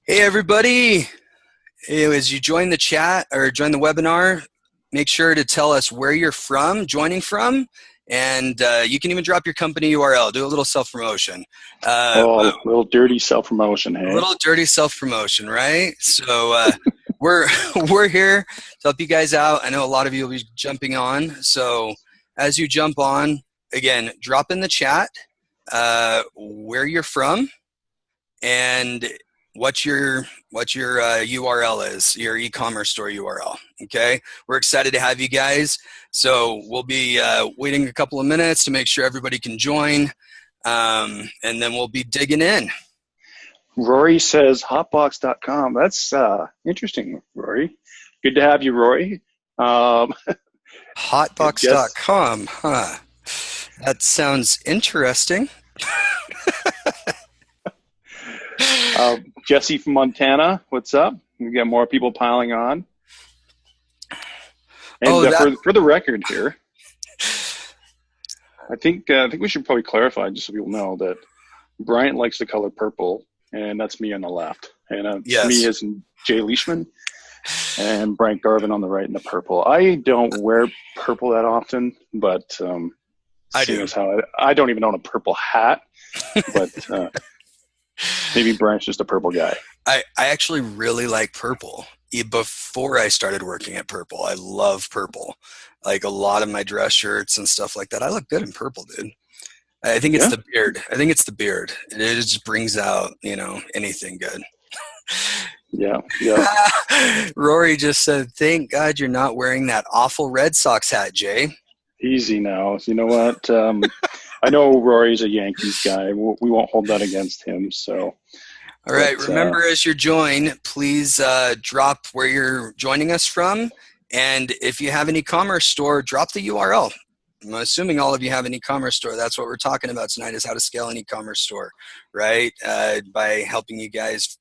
Hey everybody, as you join the chat or join the webinar, make sure to tell us where you're joining from, and you can even drop your company URL, do a little self-promotion. Oh, little dirty self-promotion, A hey? little dirty self-promotion, right? So we're, we're here to help you guys out. I know a lot of you will be jumping on, so as you jump on, again, drop in the chat where you're from, and what your URL is, your e-commerce store URL. Okay, we're excited to have you guys. So we'll be waiting a couple of minutes to make sure everybody can join, and then we'll be digging in. Rory says hotbox.com. That's interesting, Rory. Good to have you, Rory. I guess Hotbox.com, huh? That sounds interesting. Jesse from Montana, what's up? We got more people piling on. And Oh, that. for the record here, I think we should probably clarify just so people know that Bryant likes the color purple, and that's me on the left. And it's me Yes, as in Jay Leishman, and Bryant Garvin on the right in the purple. I don't wear purple that often, but I seeing do. as how I don't even own a purple hat, but maybe Bryant's just a purple guy. I actually really like purple. Before I started working at Purple, I love purple. Like a lot of my dress shirts and stuff like that. I look good in purple, dude. I think it's Yeah, the beard. I think it's the beard. It just brings out, anything good. yeah, yeah. Rory just said, "Thank God you're not wearing that awful Red Sox hat, Jay." Easy now. You know what? I know Rory's a Yankees guy. We won't hold that against him. So, All right. but Remember, as you join, please drop where you're joining us from. And if you have an e-commerce store, drop the URL. I'm assuming all of you have an e-commerce store. That's what we're talking about tonight, is how to scale an e-commerce store, right? By helping you guys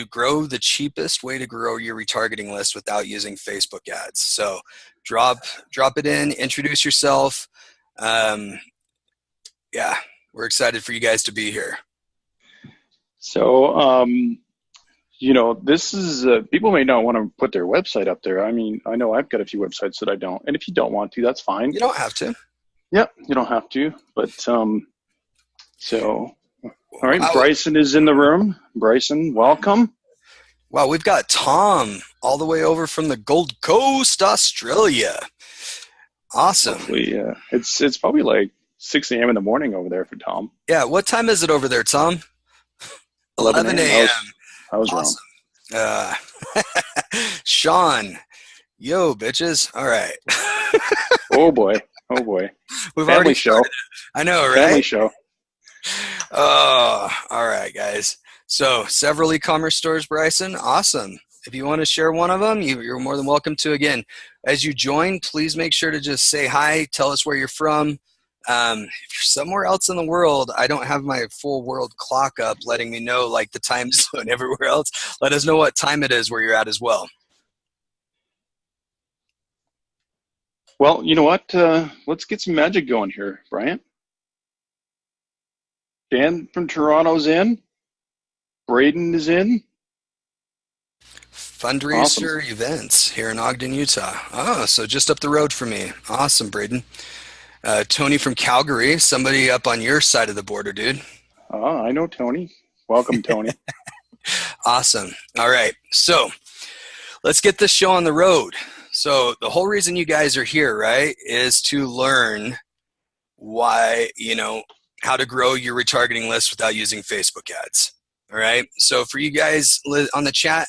grow the cheapest way to grow your retargeting list without using Facebook ads. So drop it in, introduce yourself. Um, yeah, we're excited for you guys to be here. so this is people may not want to put their website up there. I mean, I know I've got a few websites that I don't, and if you don't want to, that's fine. You don't have to. Yep, you don't have to. But so all right, Wow, Bryson is in the room. Bryson, welcome. wow, we've got Tom all the way over from the Gold Coast, Australia. Awesome. Hopefully, it's probably like 6 a.m. in the morning over there for Tom. Yeah, what time is it over there, Tom? 11 11 a.m. a.m. I was wrong. Awesome. Uh, Sean, yo, bitches. All right. Oh boy, oh boy. We've already Family show, started it. I know, family right? show. Oh, all right, guys. So, several e-commerce stores, Bryson. Awesome. If you want to share one of them, you're more than welcome to. Again, as you join, please make sure to just say hi, tell us where you're from. If you're somewhere else in the world, I don't have my full world clock up letting me know like the time zone everywhere else. Let us know what time it is where you're at as well. Well, you know what? Let's get some magic going here, Bryant. Dan from Toronto's in. Braden is in. Awesome. Fundraiser events here in Ogden, Utah. Oh, so just up the road from me. Awesome, Braden. Tony from Calgary, somebody up on your side of the border, dude. Oh, I know Tony. Welcome, Tony. Awesome. All right. So let's get this show on the road. So the whole reason you guys are here, right, is to learn why, how to grow your retargeting list without using Facebook ads. All right. So for you guys on the chat,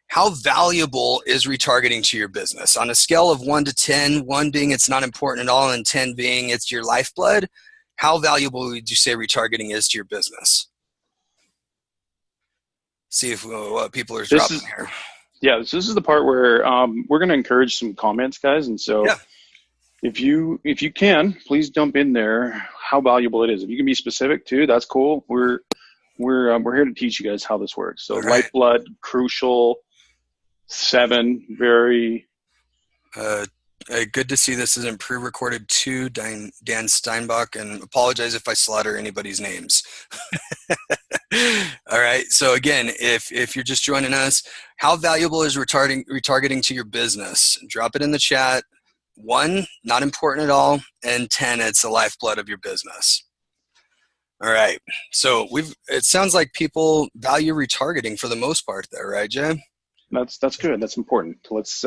how valuable is retargeting to your business? On a scale of 1 to 10, 1 being it's not important at all, and 10 being it's your lifeblood, how valuable would you say retargeting is to your business? See if what people are This dropping is here. Yeah, this is the part where we're going to encourage some comments, guys. And so Yeah. if you can, please dump in there how valuable it is. If you can be specific too, that's cool. We're here to teach you guys how this works. So All right. lifeblood, crucial, 7, very Good to see this isn't pre-recorded to Dan Steinbach, and apologize if I slaughter anybody's names. All right. So again, if you're just joining us, how valuable is retargeting to your business? Drop it in the chat. 1, not important at all, and 10, it's the lifeblood of your business. All right. So it sounds like people value retargeting for the most part there, right, Jay? That's good. That's important. Let's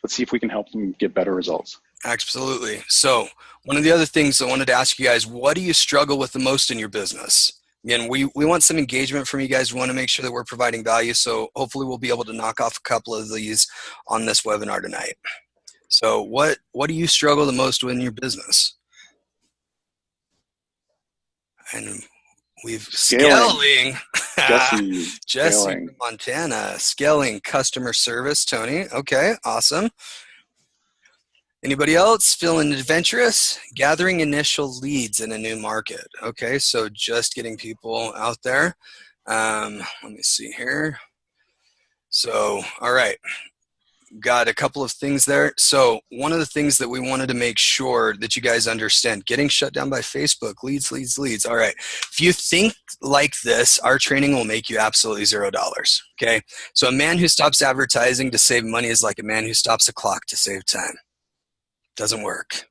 see if we can help them get better results. Absolutely. So one of the other things I wanted to ask you guys, what do you struggle with the most in your business? Again, we want some engagement from you guys. We want to make sure that we're providing value. So hopefully we'll be able to knock off a couple of these on this webinar tonight. So what do you struggle the most with in your business? And we've scaling. Jesse Jesse, Montana, scaling customer service. Tony, okay, awesome. Anybody else feeling adventurous? Gathering initial leads in a new market. Okay, so just getting people out there. Let me see here. So, all right. Got a couple of things there. So one of the things that we wanted to make sure that you guys understand, getting shut down by Facebook, leads. All right. If you think like this, our training will make you absolutely $0. Okay. So a man who stops advertising to save money is like a man who stops a clock to save time. Doesn't work.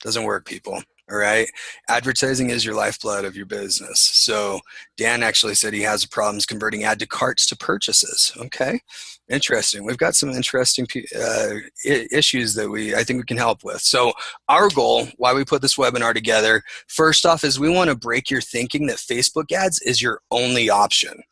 Doesn't work, people. All right. Advertising is your lifeblood of your business. So Dan actually said he has problems converting add to carts to purchases. Okay. Interesting. We've got some interesting issues that I think we can help with. So our goal, why we put this webinar together, first off, is we want to break your thinking that Facebook ads is your only option.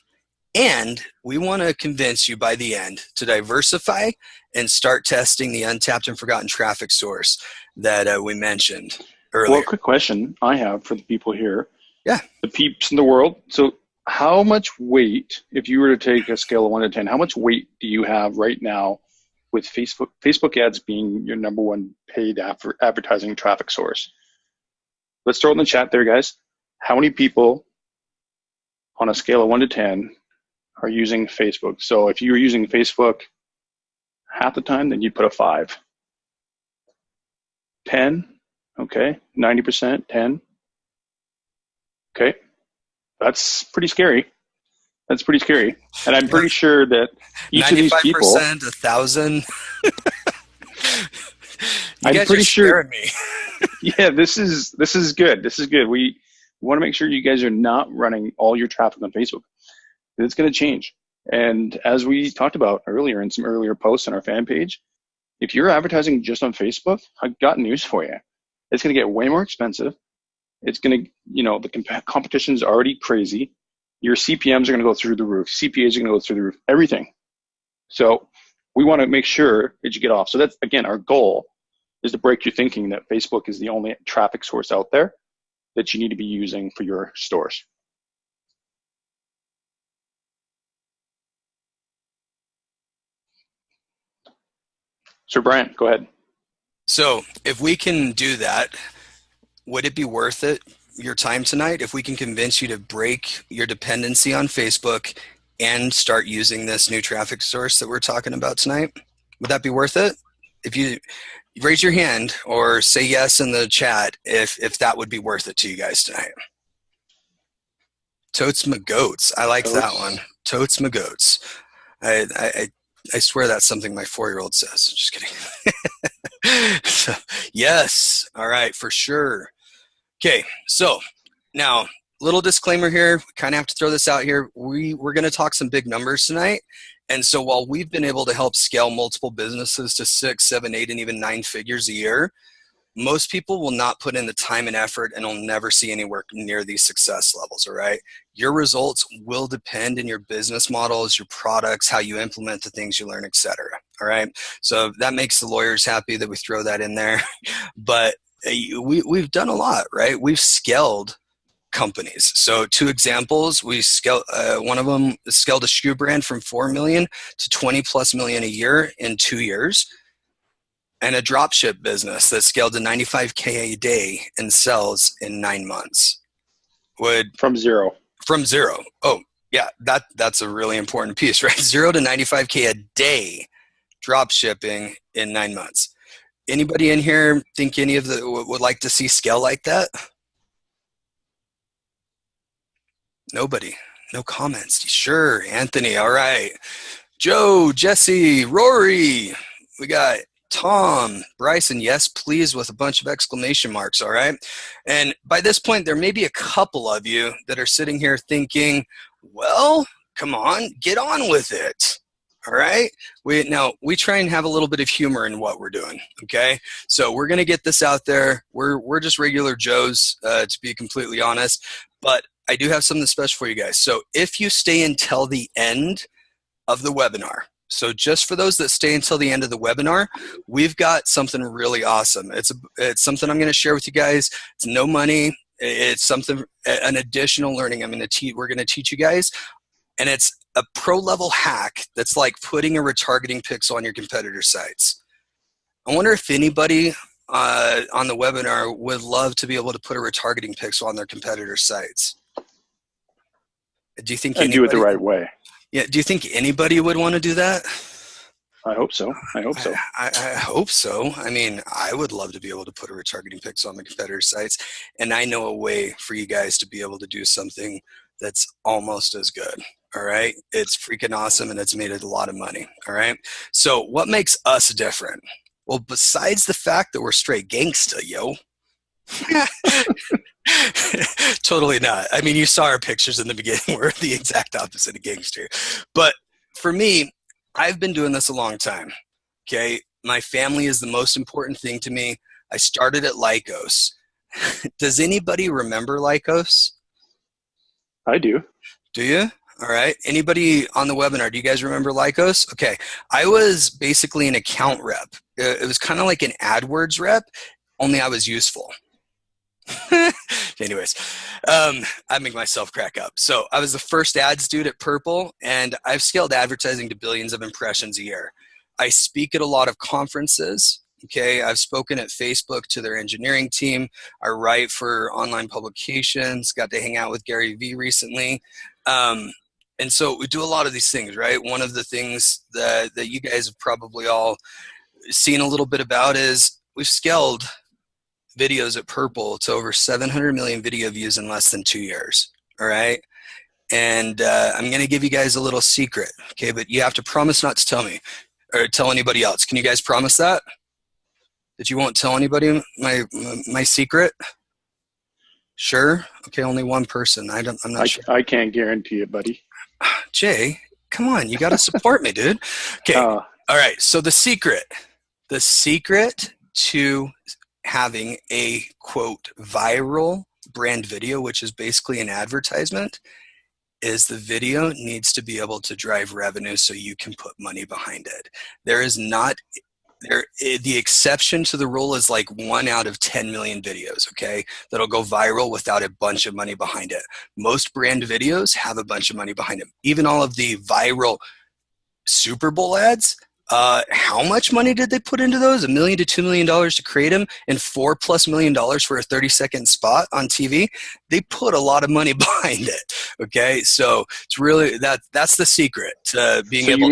And we want to convince you by the end to diversify and start testing the untapped and forgotten traffic source that we mentioned earlier. Well, quick question I have for the people here. Yeah. The peeps in the world. So how much weight, if you were to take a scale of 1 to 10, how much weight do you have right now with Facebook ads being your number one paid advertising traffic source? Let's throw it in the chat there, guys. How many people on a scale of 1 to 10 are using Facebook? So if you were using Facebook half the time, then you'd put a 5. 10, okay. 90%, 10. Okay. That's pretty scary. That's pretty scary. And I'm pretty sure that each of these people, 95%, 1,000. I'm pretty sure. Me. Yeah, this is good. This is good. We want to make sure you guys are not running all your traffic on Facebook. It's going to change. And as we talked about earlier in some earlier posts on our fan page, if you're advertising just on Facebook, I've got news for you. It's going to get way more expensive. It's going to, the competition is already crazy. Your CPMs are going to go through the roof. CPAs are going to go through the roof, everything. So we want to make sure that you get off. So that's, again, our goal is to break your thinking that Facebook is the only traffic source out there that you need to be using for your stores. Sir Brian, go ahead. So if we can do that, would it be worth it, your time tonight, if we can convince you to break your dependency on Facebook and start using this new traffic source that we're talking about tonight? Would that be worth it? If you raise your hand or say yes in the chat, if that would be worth it to you guys tonight. Totes my goats. I like that one. Totes my goats. I swear that's something my 4-year-old says. Just kidding. So, yes. All right, for sure. Okay, so now, little disclaimer here. We kind of have to throw this out here. We're going to talk some big numbers tonight. And so while we've been able to help scale multiple businesses to 6, 7, 8, and even 9 figures a year, most people will not put in the time and effort and will never see anywhere near these success levels, all right? Your results will depend in your business models, your products, how you implement the things you learn, et cetera, all right? So that makes the lawyers happy that we throw that in there. But we've done a lot, right? We've scaled companies. So 2 examples, we scaled, one of them scaled a shoe brand from 4 million to 20+ million a year in 2 years. And a dropship business that scaled to 95K a day and sells in 9 months. From zero. Oh, yeah, that's a really important piece, right? 0 to 95K a day drop shipping in 9 months. Anybody in here think any of the would like to see scale like that? Nobody. No comments. Sure, Anthony. All right. Joe, Jesse, Rory. We got Tom, Bryson. Yes, please, with a bunch of exclamation marks. All right. And by this point, there may be a couple of you that are sitting here thinking, well, come on, get on with it. All right. We try and have a little bit of humor in what we're doing. Okay. So we're gonna get this out there. We're just regular Joes, to be completely honest. But I do have something special for you guys. So if you stay until the end of the webinar, so just for those that stay until the end of the webinar, we've got something really awesome. It's something I'm going to share with you guys. It's no money. It's something, an additional learning we're going to teach you guys. And it's a pro level hack that's like putting a retargeting pixel on your competitor sites. I wonder if anybody on the webinar would love to be able to put a retargeting pixel on their competitor sites. Do you think and do it the right way? Yeah. Do you think anybody would want to do that? I hope so. I hope so. I hope so. I mean, I would love to be able to put a retargeting pixel on my competitor sites, and I know a way for you guys to be able to do something that's almost as good. All right. It's freaking awesome, and it's made it a lot of money. All right. So what makes us different? Well, besides the fact that we're straight gangsta, yo. Totally not. I mean, you saw our pictures in the beginning. We're the exact opposite of gangster. But for me, I've been doing this a long time. Okay. My family is the most important thing to me. I started at Lycos. Does anybody remember Lycos? I do. Do you? All right. Anybody on the webinar, do you guys remember Lycos? Okay. I was basically an account rep. It was kind of like an AdWords rep, only I was useful. Anyways, I make myself crack up. So I was the first ads dude at Purple, and I've scaled advertising to billions of impressions a year. I speak at a lot of conferences. Okay, I've spoken at Facebook to their engineering team. I write for online publications. Got to hang out with Gary Vee recently. And so we do a lot of these things, right? One of the things that you guys have probably all seen a little bit about is we've scaled videos at Purple to over 700 million video views in less than 2 years. All right. And I'm going to give you guys a little secret. Okay. But you have to promise not to tell me or tell anybody else. Can you guys promise that? That you won't tell anybody my secret? Sure. Okay. Only one person. I'm not sure. I can't guarantee it, buddy. Jay, come on. You got to support me, dude. Okay. All right. So the secret to having a quote viral brand video, which is basically an advertisement, is the video needs to be able to drive revenue so you can put money behind it. The exception to the rule is like 1 out of 10 million videos, okay, that'll go viral without a bunch of money behind it. Most brand videos have a bunch of money behind them. Even all of the viral Super Bowl ads, how much money did they put into those? $1 million to $2 million to create them, and $4+ million for a 30-second spot on TV. They put a lot of money behind it. Okay, so it's really that's the secret to being so able.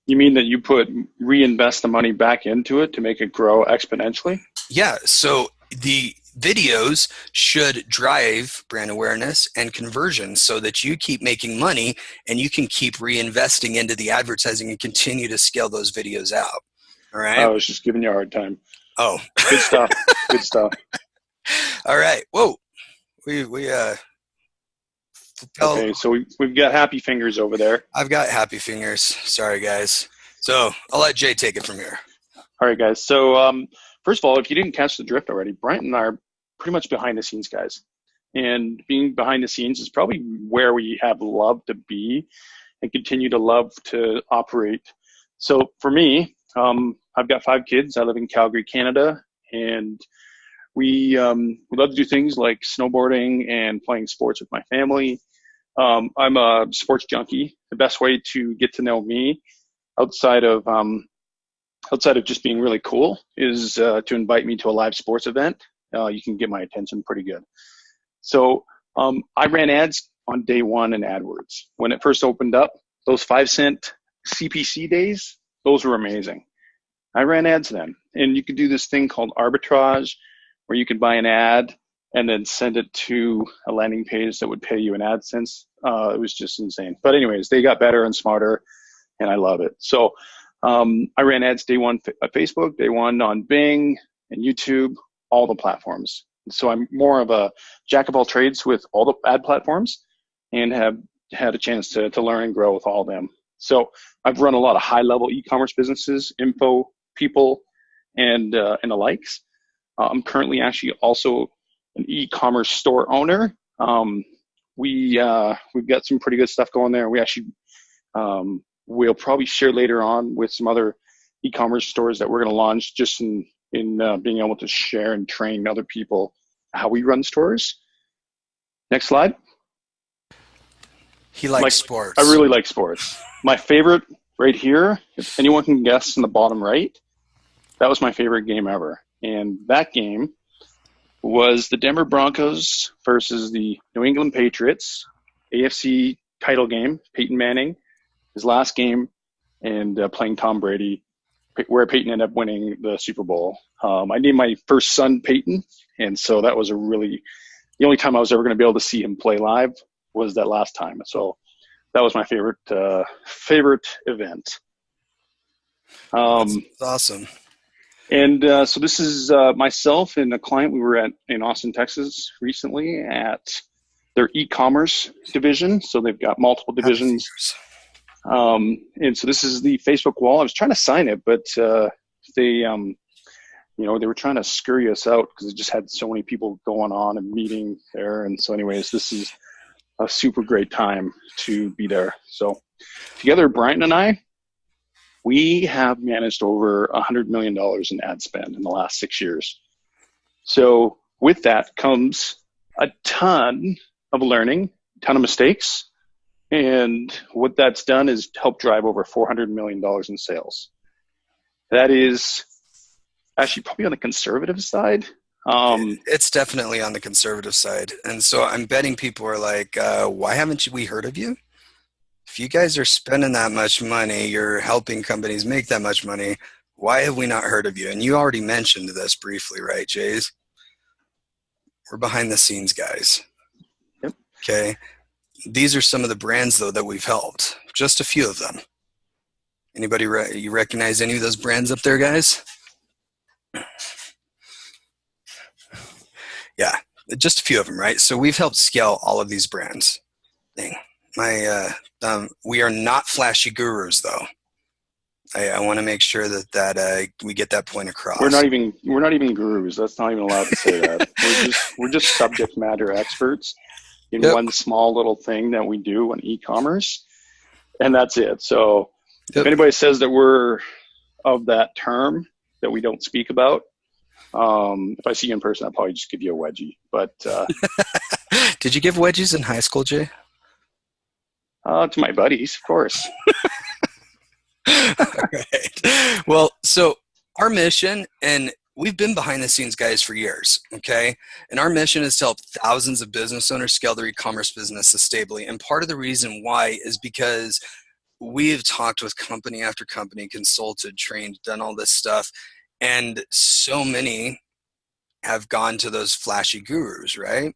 You mean that you reinvest the money back into it to make it grow exponentially? Yeah. So the videos should drive brand awareness and conversion so that you keep making money and you can keep reinvesting into the advertising and continue to scale those videos out. All right. I was just giving you a hard time. Oh, good stuff. Good stuff. All right. Whoa. Okay, so we've got happy fingers over there. I've got happy fingers. Sorry, guys. So I'll let Jay take it from here. All right, guys. So first of all, if you didn't catch the drift already, Bryant and I are pretty much behind the scenes guys. And being behind the scenes is probably where we have loved to be and continue to love to operate. So for me, I've got 5 kids. I live in Calgary, Canada, and we love to do things like snowboarding and playing sports with my family. I'm a sports junkie. The best way to get to know me outside of just being really cool is to invite me to a live sports event. You can get my attention pretty good. So I ran ads on day one in AdWords. When it first opened up, those 5-cent CPC days, those were amazing. I ran ads then. And you could do this thing called arbitrage, where you could buy an ad and then send it to a landing page that would pay you an AdSense. It was just insane. But anyways, they got better and smarter, and I love it. So I ran ads day one on Facebook, day one on Bing and YouTube, all the platforms. So I'm more of a jack of all trades with all the ad platforms, and have had a chance to learn and grow with all of them. So I've run a lot of high-level e-commerce businesses, info, people, and the likes. I'm currently actually also an e-commerce store owner. We've got some pretty good stuff going there. We actually we'll probably share later on with some other e-commerce stores that we're going to launch, just in being able to share and train other people how we run stores. Next slide. He likes sports. I really like sports. My favorite right here, if anyone can guess in the bottom right, that was my favorite game ever. And that game was the Denver Broncos versus the New England Patriots, AFC title game. Peyton Manning, his last game, and playing Tom Brady, where Peyton ended up winning the Super Bowl. I named my first son Peyton, and so that was the only time I was ever going to be able to see him play live was that last time. So that was my favorite event. That's awesome. And so this is myself and a client. We were in Austin, Texas recently at their e-commerce division. So they've got multiple divisions. And so this is the Facebook wall. I was trying to sign it, but they were trying to scurry us out because it just had so many people going on and meeting there. And so anyways, this is a super great time to be there. So together, Brian and I, we have managed over $100 million in ad spend in the last 6 years. So with that comes a ton of learning, a ton of mistakes. And what that's done is help drive over $400 million in sales. That is actually probably on the conservative side. It's definitely on the conservative side. And so I'm betting people are like, why haven't we heard of you? If you guys are spending that much money, you're helping companies make that much money, why have we not heard of you? And you already mentioned this briefly, right, Jays? We're behind the scenes guys. Yep. Okay. These are some of the brands, though, that we've helped. Just a few of them. Anybody, you recognize any of those brands up there, guys? Yeah, just a few of them, right? So we've helped scale all of these brands. Dang. We are not flashy gurus, though. I want to make sure that we get that point across. We're not even gurus. That's not even allowed to say that. We're just subject matter experts in one small little thing that we do on e-commerce, and that's it. So if anybody says that we're of that term that we don't speak about, if I see you in person, I'll probably just give you a wedgie. But did you give wedgies in high school, Jay? To my buddies, of course. All right. Well, so our mission, and we've been behind the scenes guys for years, okay? And our mission is to help thousands of business owners scale their e-commerce business sustainably. And part of the reason why is because we have talked with company after company, consulted, trained, done all this stuff, and so many have gone to those flashy gurus, right?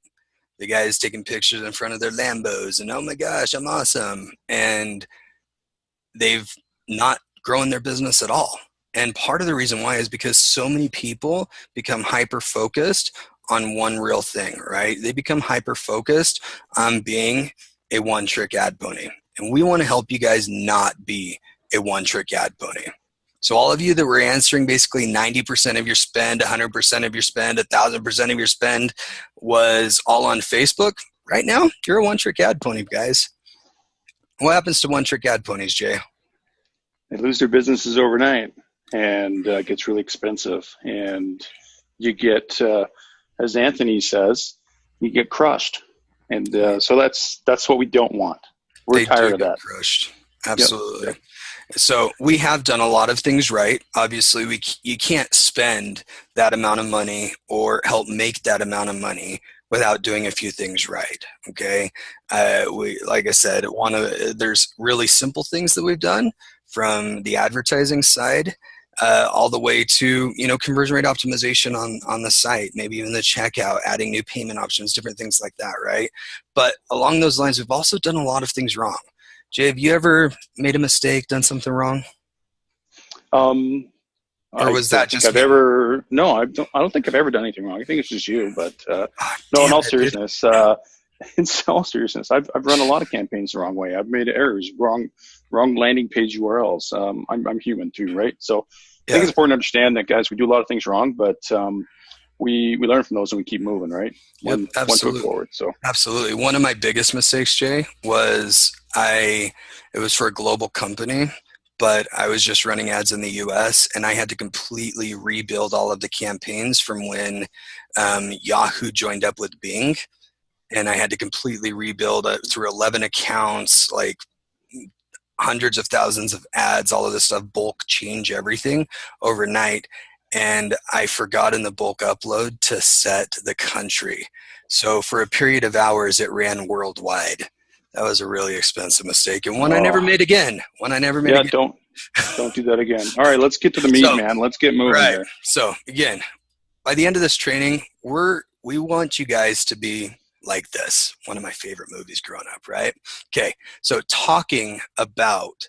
The guys taking pictures in front of their Lambos and, oh my gosh, I'm awesome. And they've not grown their business at all. And part of the reason why is because so many people become hyper-focused on one real thing, right? They become hyper-focused on being a one-trick ad pony. And we want to help you guys not be a one-trick ad pony. So all of you that were answering basically 90% of your spend, 100% of your spend, 1,000% of your spend was all on Facebook, right now, you're a one-trick ad pony, guys. What happens to one-trick ad ponies, Jay? They lose their businesses overnight, and it gets really expensive. And you get, as Anthony says, you get crushed. And so that's what we don't want. We're tired of that. Crushed. Absolutely. Yep. So we have done a lot of things right. Obviously, you can't spend that amount of money or help make that amount of money without doing a few things right. Okay. Like I said, there's really simple things that we've done from the advertising side. all the way to, conversion rate optimization on the site, maybe even the checkout, adding new payment options, different things like that, right? But along those lines, we've also done a lot of things wrong. Jay, have you ever made a mistake, done something wrong? Or I was that don't think just I've me? ever. No, I don't think I've ever done anything wrong. I think it's just you. But Oh, no, in damn all it, dude. seriousness, I've run a lot of campaigns the wrong way. I've made errors, wrong landing page URLs. I'm human too, right? So I think Yeah, it's important to understand that, guys. We do a lot of things wrong, but we learn from those and we keep moving, right? yep, One foot absolutely. forward. So Absolutely. One of my biggest mistakes, Jay, was it was for a global company, but I was just running ads in the US and I had to completely rebuild all of the campaigns from when Yahoo joined up with Bing. And I had to completely rebuild it through 11 accounts, like hundreds of thousands of ads, all of this stuff, bulk change everything overnight. And I forgot in the bulk upload to set the country. So for a period of hours, it ran worldwide. That was a really expensive mistake, and one I never uh, made again. One I never made yeah, again. don't do that again. All right, let's get to the meat, So, man. Let's get moving right. here. So again, by the end of this training, we want you guys to be like this. One of my favorite movies growing up, right? Okay, so talking about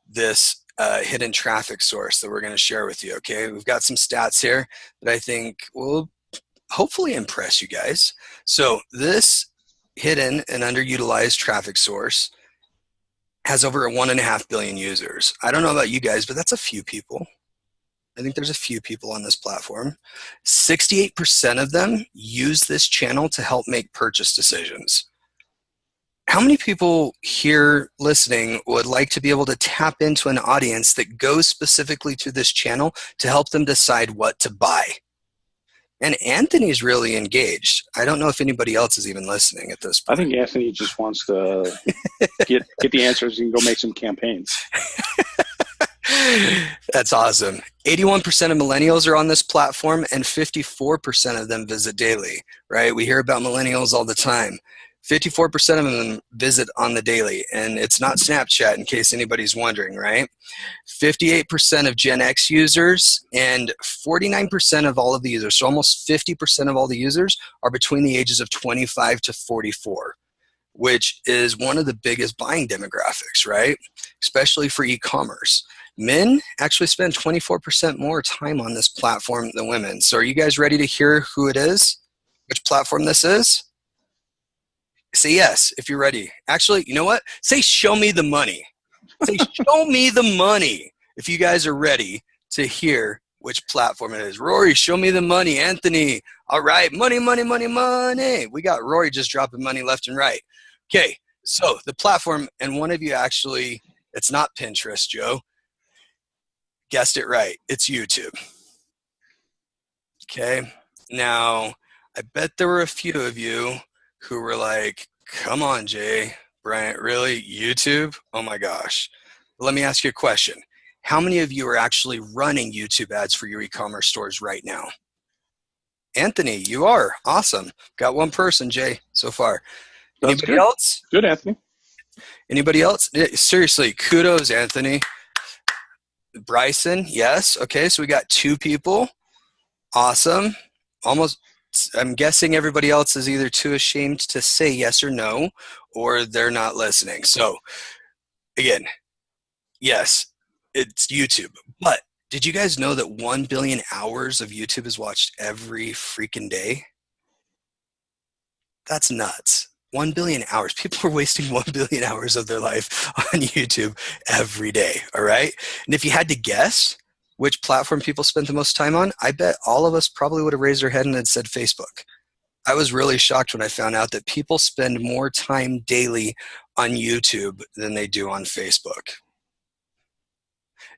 this hidden traffic source that we're going to share with you. Okay, we've got some stats here that I think will hopefully impress you guys. So this hidden and underutilized traffic source has over 1.5 billion users. I don't know about you guys, but that's a few people. I think there's a few people on this platform. 68% of them use this channel to help make purchase decisions. How many people here listening would like to be able to tap into an audience that goes specifically to this channel to help them decide what to buy? And Anthony's really engaged. I don't know if anybody else is even listening at this I point. think Anthony just wants to get the answers and go make some campaigns. That's awesome. 81% of millennials are on this platform and 54% of them visit daily, right? We hear about millennials all the time. 54% of them visit on the daily, and it's not Snapchat in case anybody's wondering, right? 58% of Gen X users and 49% of all of the users, so almost 50% of all the users are between the ages of 25 to 44, which is one of the biggest buying demographics, right? Especially for e-commerce. Men actually spend 24% more time on this platform than women. So are you guys ready to hear who it is? Which platform this is? Say yes if you're ready. Actually, you know what? Say show me the money. Say show me the money if you guys are ready to hear which platform it is. Rory, show me the money. Anthony, all right. Money, money, money, money. We got Rory just dropping money left and right. Okay, so the platform, and one of you actually, it's not Pinterest, Joe. Guessed it right. It's YouTube. Okay. Now, I bet there were a few of you who were like, come on, Jay, Bryant, really? YouTube? Oh my gosh. Let me ask you a question. How many of you are actually running YouTube ads for your e-commerce stores right now? Anthony, you are. Awesome. Got one person, Jay, so far. That's Anybody good. else? Good, Anthony. Anybody else? Seriously, kudos, Anthony. Bryson, yes. Okay, so we got two people. Awesome. Almost, I'm guessing everybody else is either too ashamed to say yes or no, or they're not listening. So, again, yes, it's YouTube. But did you guys know that 1 billion hours of YouTube is watched every freaking day? That's nuts. 1 billion hours. People are wasting 1 billion hours of their life on YouTube every day. All right. And if you had to guess which platform people spent the most time on, I bet all of us probably would have raised our head and had said Facebook. I was really shocked when I found out that people spend more time daily on YouTube than they do on Facebook.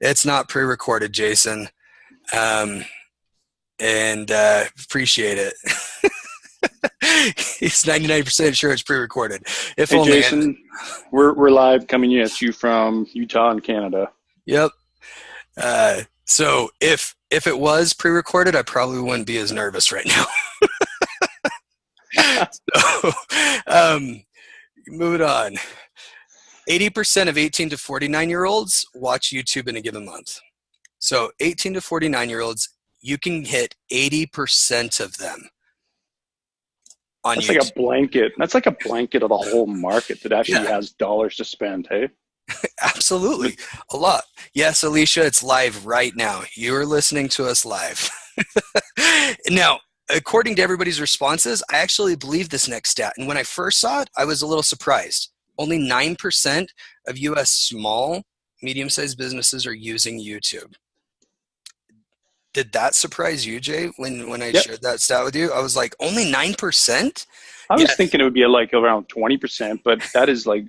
It's not pre recorded, Jason. And appreciate it. He's 99% sure it's pre-recorded. If Hey, only. Jason, we're live coming at you from Utah and Canada. Yep. So if it was pre-recorded, I probably wouldn't be as nervous right now. So, moving on. 80% of 18 to 49-year-olds watch YouTube in a given month. So 18 to 49-year-olds, you can hit 80% of them on That's like a YouTube. blanket. That's like a blanket of the whole market that actually Yeah, has dollars to spend. Hey, absolutely. A lot. Yes, Alicia, it's live right now. You're listening to us live. Now, according to everybody's responses, I actually believe this next stat. And when I first saw it, I was a little surprised. Only 9% of US small, medium-sized businesses are using YouTube. Did that surprise you, Jay, when I yep. shared that stat with you? I was like, only 9%? I was Yes, thinking it would be like around 20%, but that is like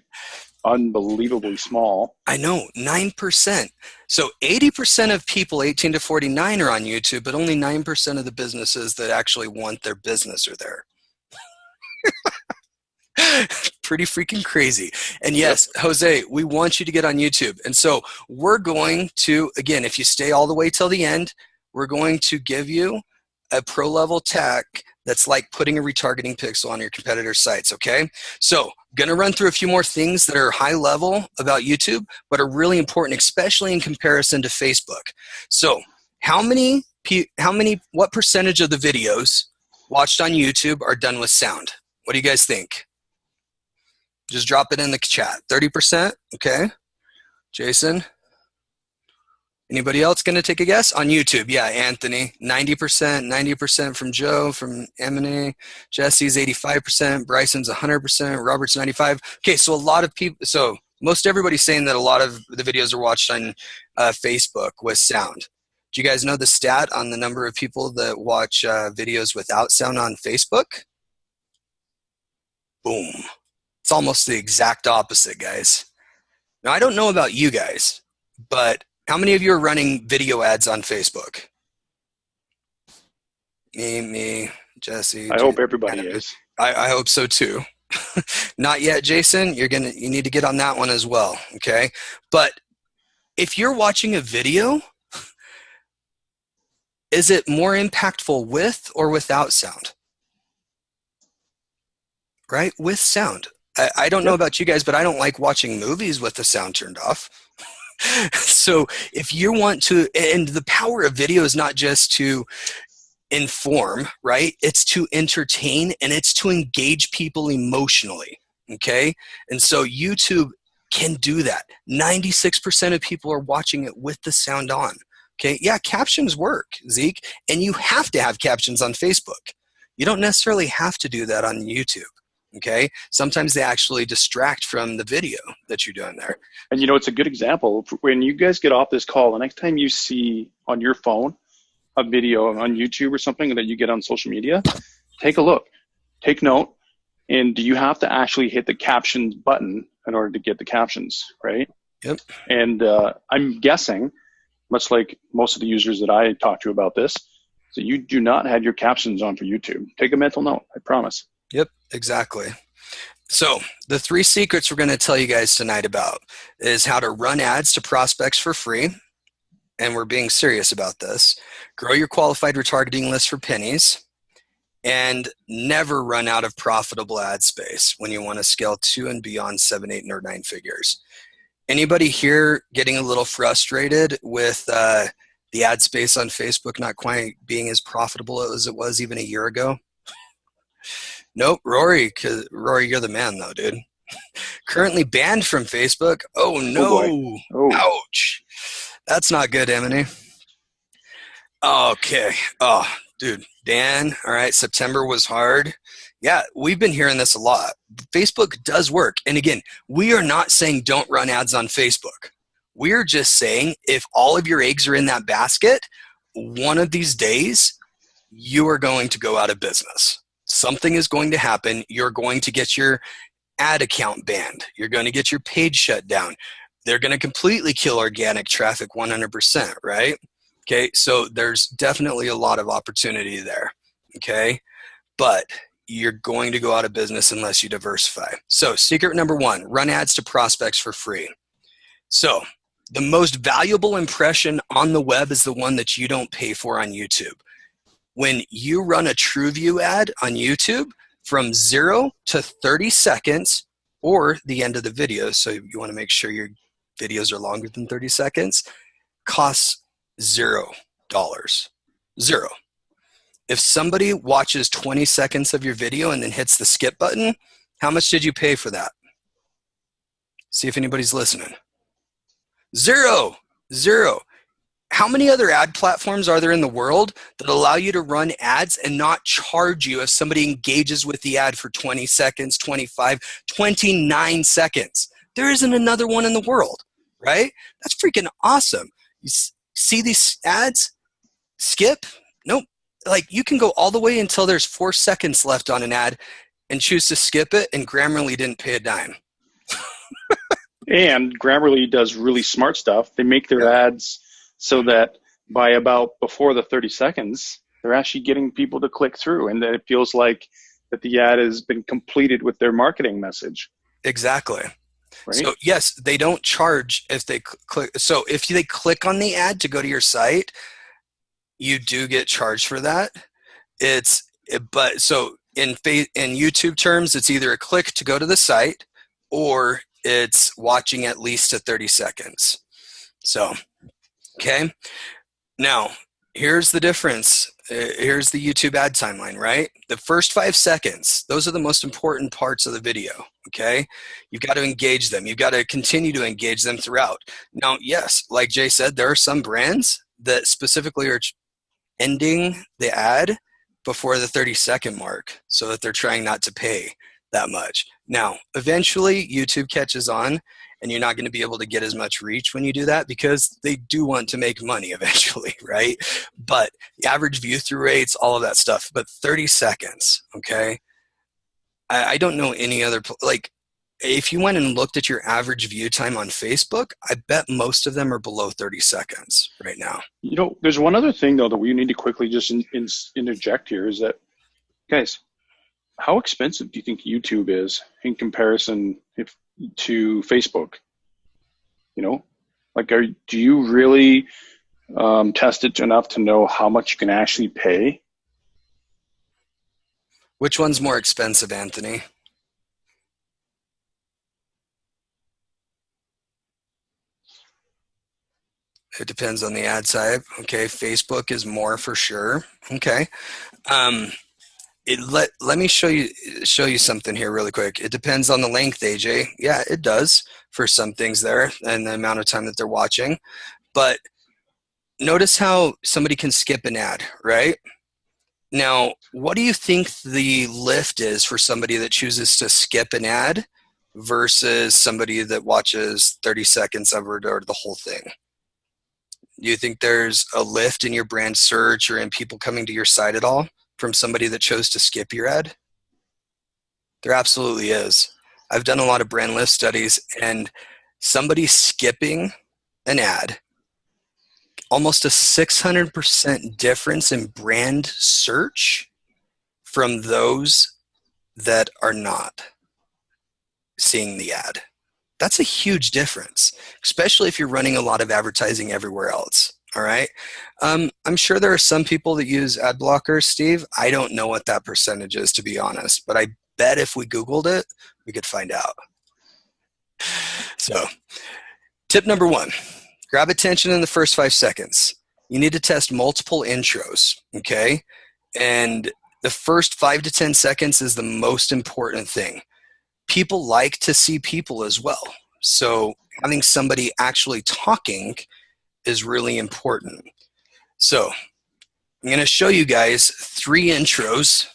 unbelievably small. I know, 9%. So 80% of people 18 to 49 are on YouTube, but only 9% of the businesses that actually want their business are there. Pretty freaking crazy. And Yep. yes, Jose, we want you to get on YouTube. And so we're going to, again, if you stay all the way till the end, we're going to give you a pro level tech that's like putting a retargeting pixel on your competitor's sites, okay? So going to run through a few more things that are high level about YouTube, but are really important, especially in comparison to Facebook. So what percentage of the videos watched on YouTube are done with sound? What do you guys think? Just drop it in the chat. 30%? Okay. Jason? Anybody else going to take a guess? On YouTube, yeah, Anthony. 90% from Joe, from Emily. Jesse's 85%. Bryson's 100%. Robert's 95%. Okay, so a lot of people, so most everybody's saying that a lot of the videos are watched on Facebook with sound. Do you guys know the stat on the number of people that watch videos without sound on Facebook? Boom. It's almost the exact opposite, guys. Now, I don't know about you guys, but how many of you are running video ads on Facebook? Me, Jesse, I hope everybody Jason. is. I hope so too. Not yet, Jason. You need to get on that one as well. Okay. But if you're watching a video, is it more impactful with or without sound? Right? With sound. I don't know Yep. about you guys, but I don't like watching movies with the sound turned off. So if you want to, and the power of video is not just to inform, right? It's to entertain and it's to engage people emotionally. Okay. And so YouTube can do that. 96% of people are watching it with the sound on. Okay. Yeah, captions work, Zeke. And you have to have captions on Facebook. You don't necessarily have to do that on YouTube. Okay. Sometimes they actually distract from the video that you're doing there. And you know, it's a good example. When you guys get off this call, the next time you see on your phone a video on YouTube or something that you get on social media, take a look, take note, and do you have to actually hit the captions button in order to get the captions, right? Yep. And I'm guessing, much like most of the users that I talk to about this, so you do not have your captions on for YouTube. Take a mental note, I promise. Yep, exactly. So the 3 secrets we're going to tell you guys tonight about is how to run ads to prospects for free. And we're being serious about this. Grow your qualified retargeting list for pennies. And never run out of profitable ad space when you want to scale to and beyond 7, 8, or 9 figures. Anybody here getting a little frustrated with the ad space on Facebook not quite being as profitable as it was even a year ago? Nope, Rory, you're the man though, dude. Currently banned from Facebook. Oh Oh boy. no. Oh, Ouch. That's not good, Emily. Okay. Oh, dude, Dan, all right, September was hard. Yeah, we've been hearing this a lot. Facebook does work. And again, we are not saying don't run ads on Facebook. We're just saying if all of your eggs are in that basket, one of these days, you are going to go out of business. Something is going to happen. You're going to get your ad account banned. You're going to get your page shut down. They're going to completely kill organic traffic 100%, right? Okay, so there's definitely a lot of opportunity there, okay? But you're going to go out of business unless you diversify. So secret number 1, run ads to prospects for free. So the most valuable impression on the web is the one that you don't pay for on YouTube. When you run a TrueView ad on YouTube, from 0 to 30 seconds or the end of the video, so you want to make sure your videos are longer than 30 seconds, costs $0. Zero. If somebody watches 20 seconds of your video and then hits the skip button, how much did you pay for that? See if anybody's listening. Zero. Zero. How many other ad platforms are there in the world that allow you to run ads and not charge you if somebody engages with the ad for 20 seconds, 25, 29 seconds? There isn't another one in the world, right? That's freaking awesome. You see these ads? Skip? Nope. Like, you can go all the way until there's 4 seconds left on an ad and choose to skip it, and Grammarly didn't pay a dime. And Grammarly does really smart stuff. They make their ads so that by about before the 30 seconds, they're actually getting people to click through, and that it feels like that the ad has been completed with their marketing message. Exactly. Right? So yes, they don't charge if they click. So if they click on the ad to go to your site, you do get charged for that. But so in YouTube terms, it's either a click to go to the site, or it's watching at least to 30 seconds. So, okay. Now, here's the difference. Here's the YouTube ad timeline, right? The first 5 seconds, those are the most important parts of the video, okay? You've got to engage them. You've got to continue to engage them throughout. Now, yes, like Jay said, there are some brands that specifically are ending the ad before the 30-second mark so that they're trying not to pay that much. Now, eventually YouTube catches on, and you're not going to be able to get as much reach when you do that, because they do want to make money eventually, right? But the average view through rates, all of that stuff, but 30 seconds, okay? I don't know any other, like, if you went and looked at your average view time on Facebook, I bet most of them are below 30 seconds right now. You know, there's one other thing, though, that we need to quickly just interject here is that, guys, how expensive do you think YouTube is in comparison to Facebook? You know, like, do you really test it enough to know how much you can actually pay? Which one's more expensive, Anthony? It depends on the ad type. Okay, Facebook is more for sure. Okay. Let me show you something here really quick. It depends on the length, AJ. Yeah, it does for some things there and the amount of time that they're watching. But notice how somebody can skip an ad, right? Now, what do you think the lift is for somebody that chooses to skip an ad versus somebody that watches 30 seconds of it or the whole thing? Do you think there's a lift in your brand search or in people coming to your site at all from somebody that chose to skip your ad? There absolutely is. I've done a lot of brand lift studies, and somebody skipping an ad, almost a 600% difference in brand search from those that are not seeing the ad. That's a huge difference, especially if you're running a lot of advertising everywhere else. All right. I'm sure there are some people that use ad blockers, Steve. I don't know what that percentage is, to be honest, but I bet if we Googled it, we could find out. So, tip number 1, grab attention in the first 5 seconds. You need to test multiple intros, okay? And the first 5 to 10 seconds is the most important thing. People like to see people as well. So having somebody actually talking is really important. So I'm going to show you guys 3 intros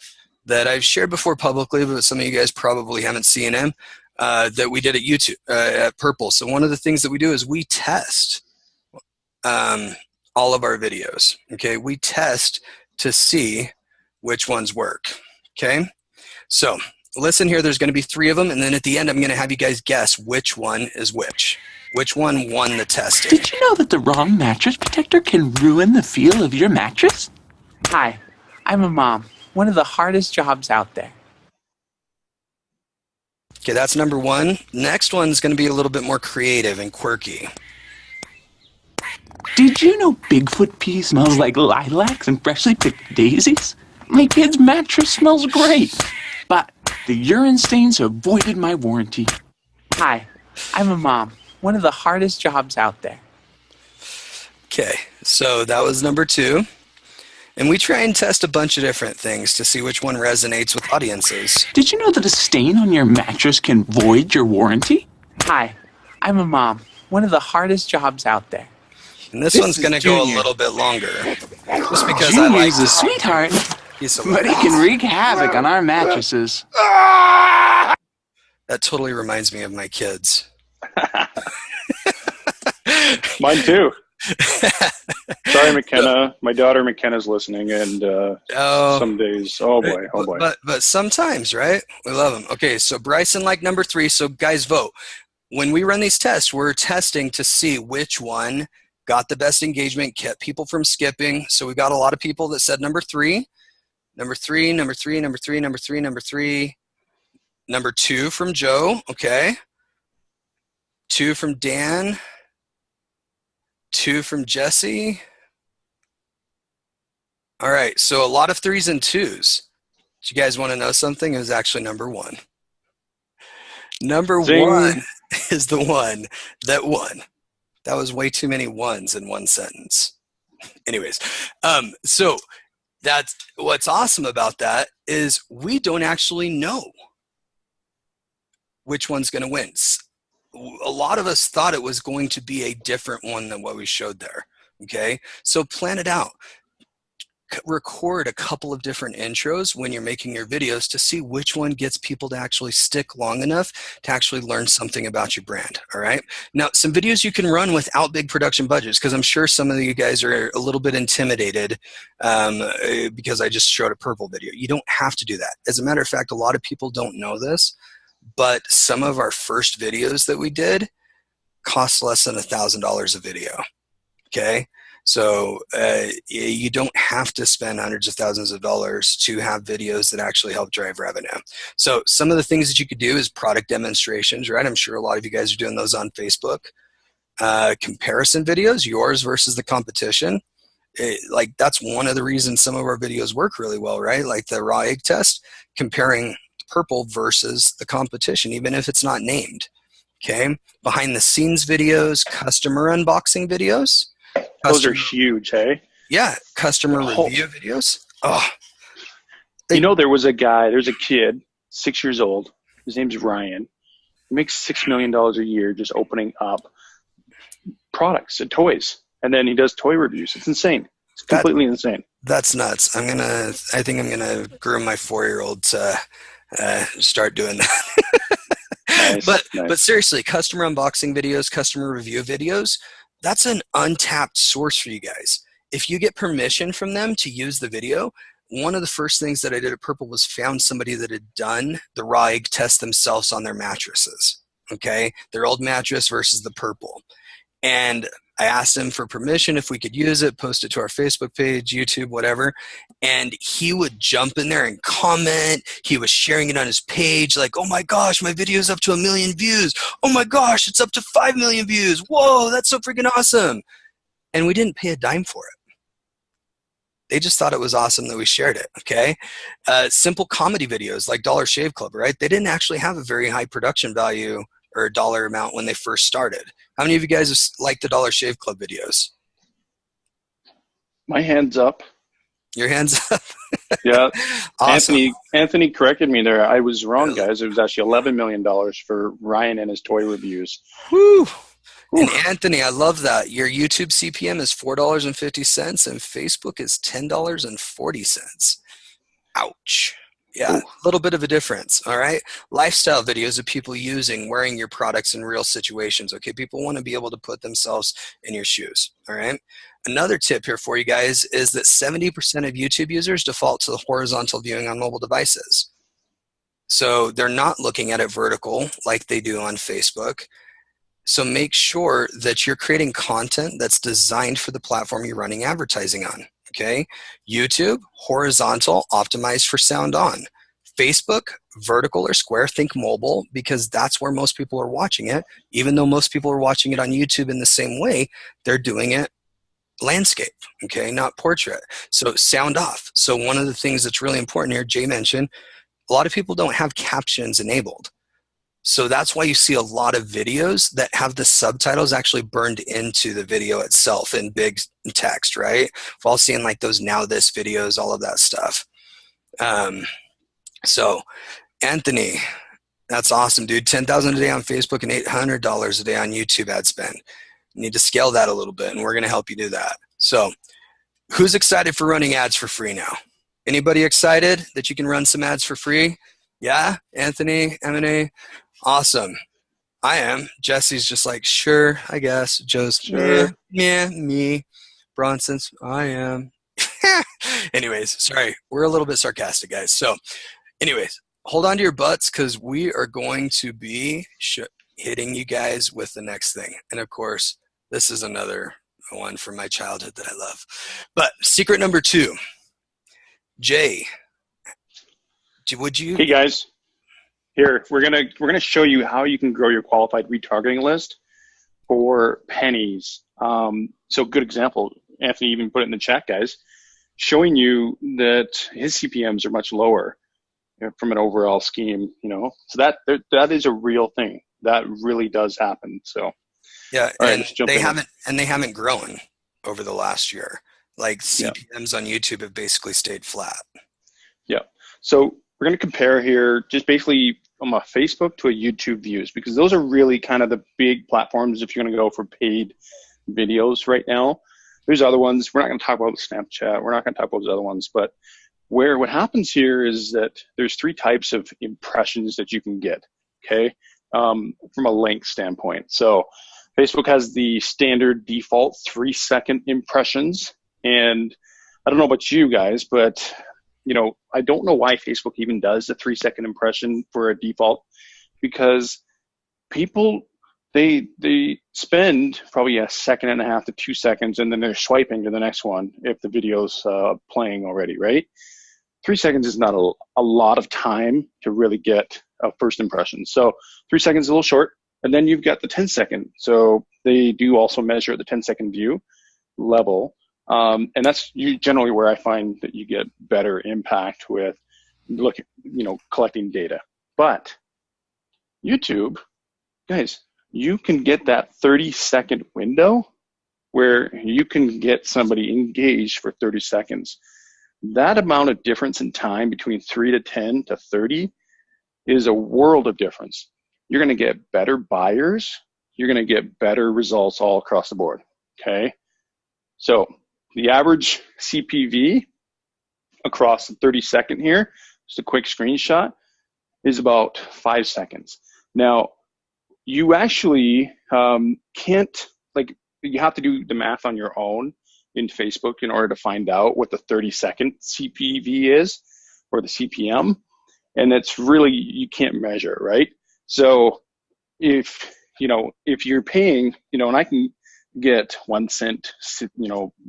that I've shared before publicly, but some of you guys probably haven't seen them, that we did at YouTube, at Purple. So one of the things that we do is we test all of our videos. Okay, we test to see which ones work. Okay, so listen here, there's going to be 3 of them, and then at the end I'm going to have you guys guess which one is which. Which one won the testing? Did you know that the wrong mattress protector can ruin the feel of your mattress? Hi, I'm a mom. One of the hardest jobs out there. Okay, that's number 1. Next one's going to be a little bit more creative and quirky. Did you know Bigfoot pee smells like lilacs and freshly picked daisies? My kid's mattress smells great, but the urine stains have voided my warranty. Hi, I'm a mom. One of the hardest jobs out there. Okay, so that was number 2. And we try and test a bunch of different things to see which one resonates with audiences. Did you know that a stain on your mattress can void your warranty? Hi, I'm a mom. One of the hardest jobs out there. And this This one's is going to go a Junior. little bit longer. Just because I like Junior's a sweetheart, he's so but he can wreak havoc on our mattresses. That totally reminds me of my kids. Mine too. Sorry, McKenna. My daughter McKenna's listening, and some days, oh boy. But sometimes, right? We love them. Okay, so Bryson like number 3. So guys, vote. When we run these tests, we're testing to see which one got the best engagement, kept people from skipping. So we got a lot of people that said number 3, number 3, number 3, number 3, number 3, number 3, number 2 from Joe. Okay, 2 from Dan. 2 from Jesse. All right, so a lot of 3s and 2s. Do you guys want to know something? It was actually number 1. Number Zing. 1 is the one that won. That was way too many ones in one sentence. Anyways, so that's what's awesome about that is we don't actually know which one's going to win. A lot of us thought it was going to be a different one than what we showed there. Okay, so plan it out. Record a couple of different intros when you're making your videos to see which one gets people to actually stick long enough to actually learn something about your brand. All right, now some videos you can run without big production budgets, because I'm sure some of you guys are a little bit intimidated because I just showed a purple video. You don't have to do that. As a matter of fact, a lot of people don't know this, but some of our first videos that we did cost less than $1,000 a video. Okay, so you don't have to spend hundreds of thousands of dollars to have videos that actually help drive revenue. So some of the things that you could do is product demonstrations, right? I'm sure a lot of you guys are doing those on Facebook. Comparison videos, yours versus the competition. Like that's one of the reasons some of our videos work really well, right? Like the raw egg test, comparing purple versus the competition, even if it's not named. Okay, behind the scenes videos, customer unboxing videos. Those are huge, hey? Yeah, customer review videos. Oh, you know, there's a kid, 6 years old. His name's Ryan. He makes $6 million a year just opening up products and toys, and then he does toy reviews. It's insane. It's completely insane. That's nuts. I think I'm gonna groom my 4-year-old to start doing that. Nice, but seriously, customer unboxing videos, customer review videos, that's an untapped source for you guys. If you get permission from them to use the video, one of the first things that I did at Purple was found somebody that had done the raw egg test themselves on their mattresses. Okay, their old mattress versus the Purple. And I asked him for permission if we could use it, post it to our Facebook page, YouTube, whatever. And he would jump in there and comment. He was sharing it on his page like, oh my gosh, my video is up to 1 million views. Oh my gosh, it's up to 5 million views. Whoa, that's so freaking awesome. And we didn't pay a dime for it. They just thought it was awesome that we shared it, okay? Simple comedy videos like Dollar Shave Club, right? They didn't actually have a very high production value or dollar amount when they first started. How many of you guys have liked the Dollar Shave Club videos? My hand's up. Your hands up? Yeah. Awesome. Anthony corrected me there. I was wrong, guys. It was actually $11 million for Ryan and his toy reviews. Woo! And Anthony, I love that. Your YouTube CPM is $4.50 and Facebook is $10.40. Ouch. Yeah, a little bit of a difference, all right? Lifestyle videos of people wearing your products in real situations, okay? People want to be able to put themselves in your shoes, all right? Another tip here for you guys is that 70% of YouTube users default to the horizontal viewing on mobile devices. So they're not looking at it vertical like they do on Facebook. So make sure that you're creating content that's designed for the platform you're running advertising on. Okay, YouTube, horizontal, optimized for sound on. Facebook, vertical or square, think mobile, because that's where most people are watching it. Even though most people are watching it on YouTube in the same way, they're doing it landscape, okay, not portrait. So sound off. So one of the things that's really important here, Jay mentioned, a lot of people don't have captions enabled. So that's why you see a lot of videos that have the subtitles actually burned into the video itself in big text, right? We've all seen like those Now This videos, all of that stuff. So Anthony, that's awesome, dude. 10,000 a day on Facebook and $800 a day on YouTube ad spend. You need to scale that a little bit, and we're going to help you do that. So who's excited for running ads for free now? Anybody excited that you can run some ads for free? Yeah, Anthony, M&A, awesome. I am. Jesse's just like, sure, I guess. Joe's, Sure. yeah, me. Bronson's, I am. Anyways, sorry, we're a little bit sarcastic, guys. So anyways, hold on to your butts because we are going to be hitting you guys with the next thing. And of course, this is another one from my childhood that I love. But secret number 2, Jay, would you? Hey guys, here we're gonna show you how you can grow your qualified retargeting list for pennies. So good example. Anthony even put it in the chat, guys, showing you that his CPMs are much lower from an overall scheme. So that is a real thing. That really does happen. So yeah, right, and they haven't grown over the last year. Like CPMs on YouTube have basically stayed flat. Yeah. So we're going to compare here just basically from a Facebook to a YouTube views, because those are really kind of the big platforms if you're going to go for paid videos right now. There's other ones. We're not going to talk about Snapchat. We're not going to talk about those other ones. But what happens here is that there's 3 types of impressions that you can get, okay, from a length standpoint. So Facebook has the standard default 3-second impressions. And I don't know about you guys, but I don't know why Facebook even does the 3-second impression for a default, because people, they spend probably 1.5 seconds to 2 seconds, and then they're swiping to the next one if the video's playing already, right? 3 seconds is not a lot of time to really get a first impression. So 3 seconds is a little short, and then you've got the 10-second. So they do also measure the 10-second view level. And that's generally where I find that you get better impact with collecting data. But YouTube, guys, you can get that 30-second window where you can get somebody engaged for 30 seconds. That amount of difference in time between 3 to 10 to 30 is a world of difference. You're going to get better buyers. You're going to get better results all across the board, okay? So the average CPV across the 30-second here, just a quick screenshot, is about 5 seconds. Now, you actually can't, you have to do the math on your own in Facebook in order to find out what the 30-second CPV is, or the CPM, and that's really, you can't measure, right? So if you're paying, and I can get 1 cent,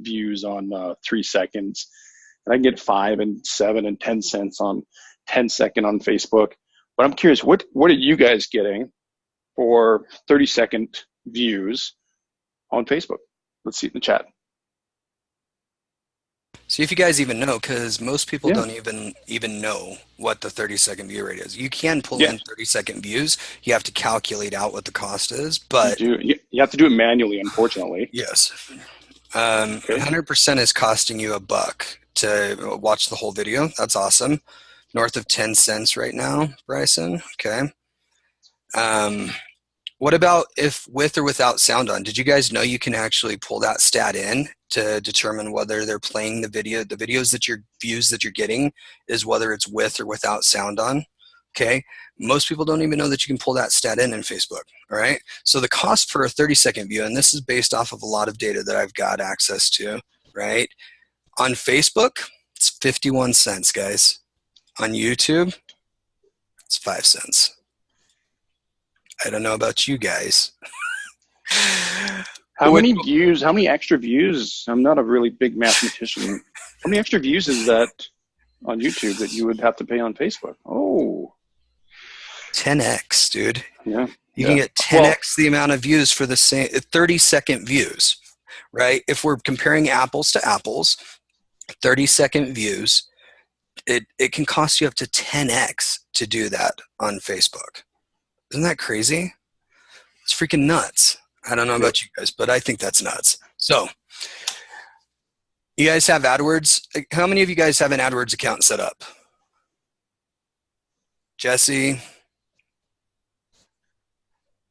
views on 3 seconds, and I can get 5 and 7 and 10 cents on 10-second on Facebook. But I'm curious, what are you guys getting for 30-second views on Facebook? Let's see it in the chat. See if you guys even know, because most people don't even know what the 30-second view rate is. You can pull in 30-second views. You have to calculate out what the cost is, but you have to do it manually, unfortunately. Yes. 100% is costing you $1 to watch the whole video. That's awesome. North of 10 cents right now, Bryson. Okay. What about if with or without sound on? Did you guys know you can actually pull that stat in to determine whether they're playing the videos that your views that you're getting is whether it's with or without sound on? Okay. Most people don't even know that you can pull that stat in Facebook. All right. So the cost for a 30-second view, and this is based off of a lot of data that I've got access to, right? On Facebook, it's 51 cents, guys. On YouTube, it's 5 cents. I don't know about you guys. How many extra views? I'm not a really big mathematician. How many extra views is that on YouTube that you would have to pay on Facebook? Oh, 10x, dude. Yeah. You can get 10x the amount of views for the same 30-second views, right? If we're comparing apples to apples, 30-second views, it can cost you up to 10x to do that on Facebook. Isn't that crazy? It's freaking nuts. I don't know about you guys, but I think that's nuts. So you guys have AdWords. How many of you guys have an AdWords account set up? Jesse?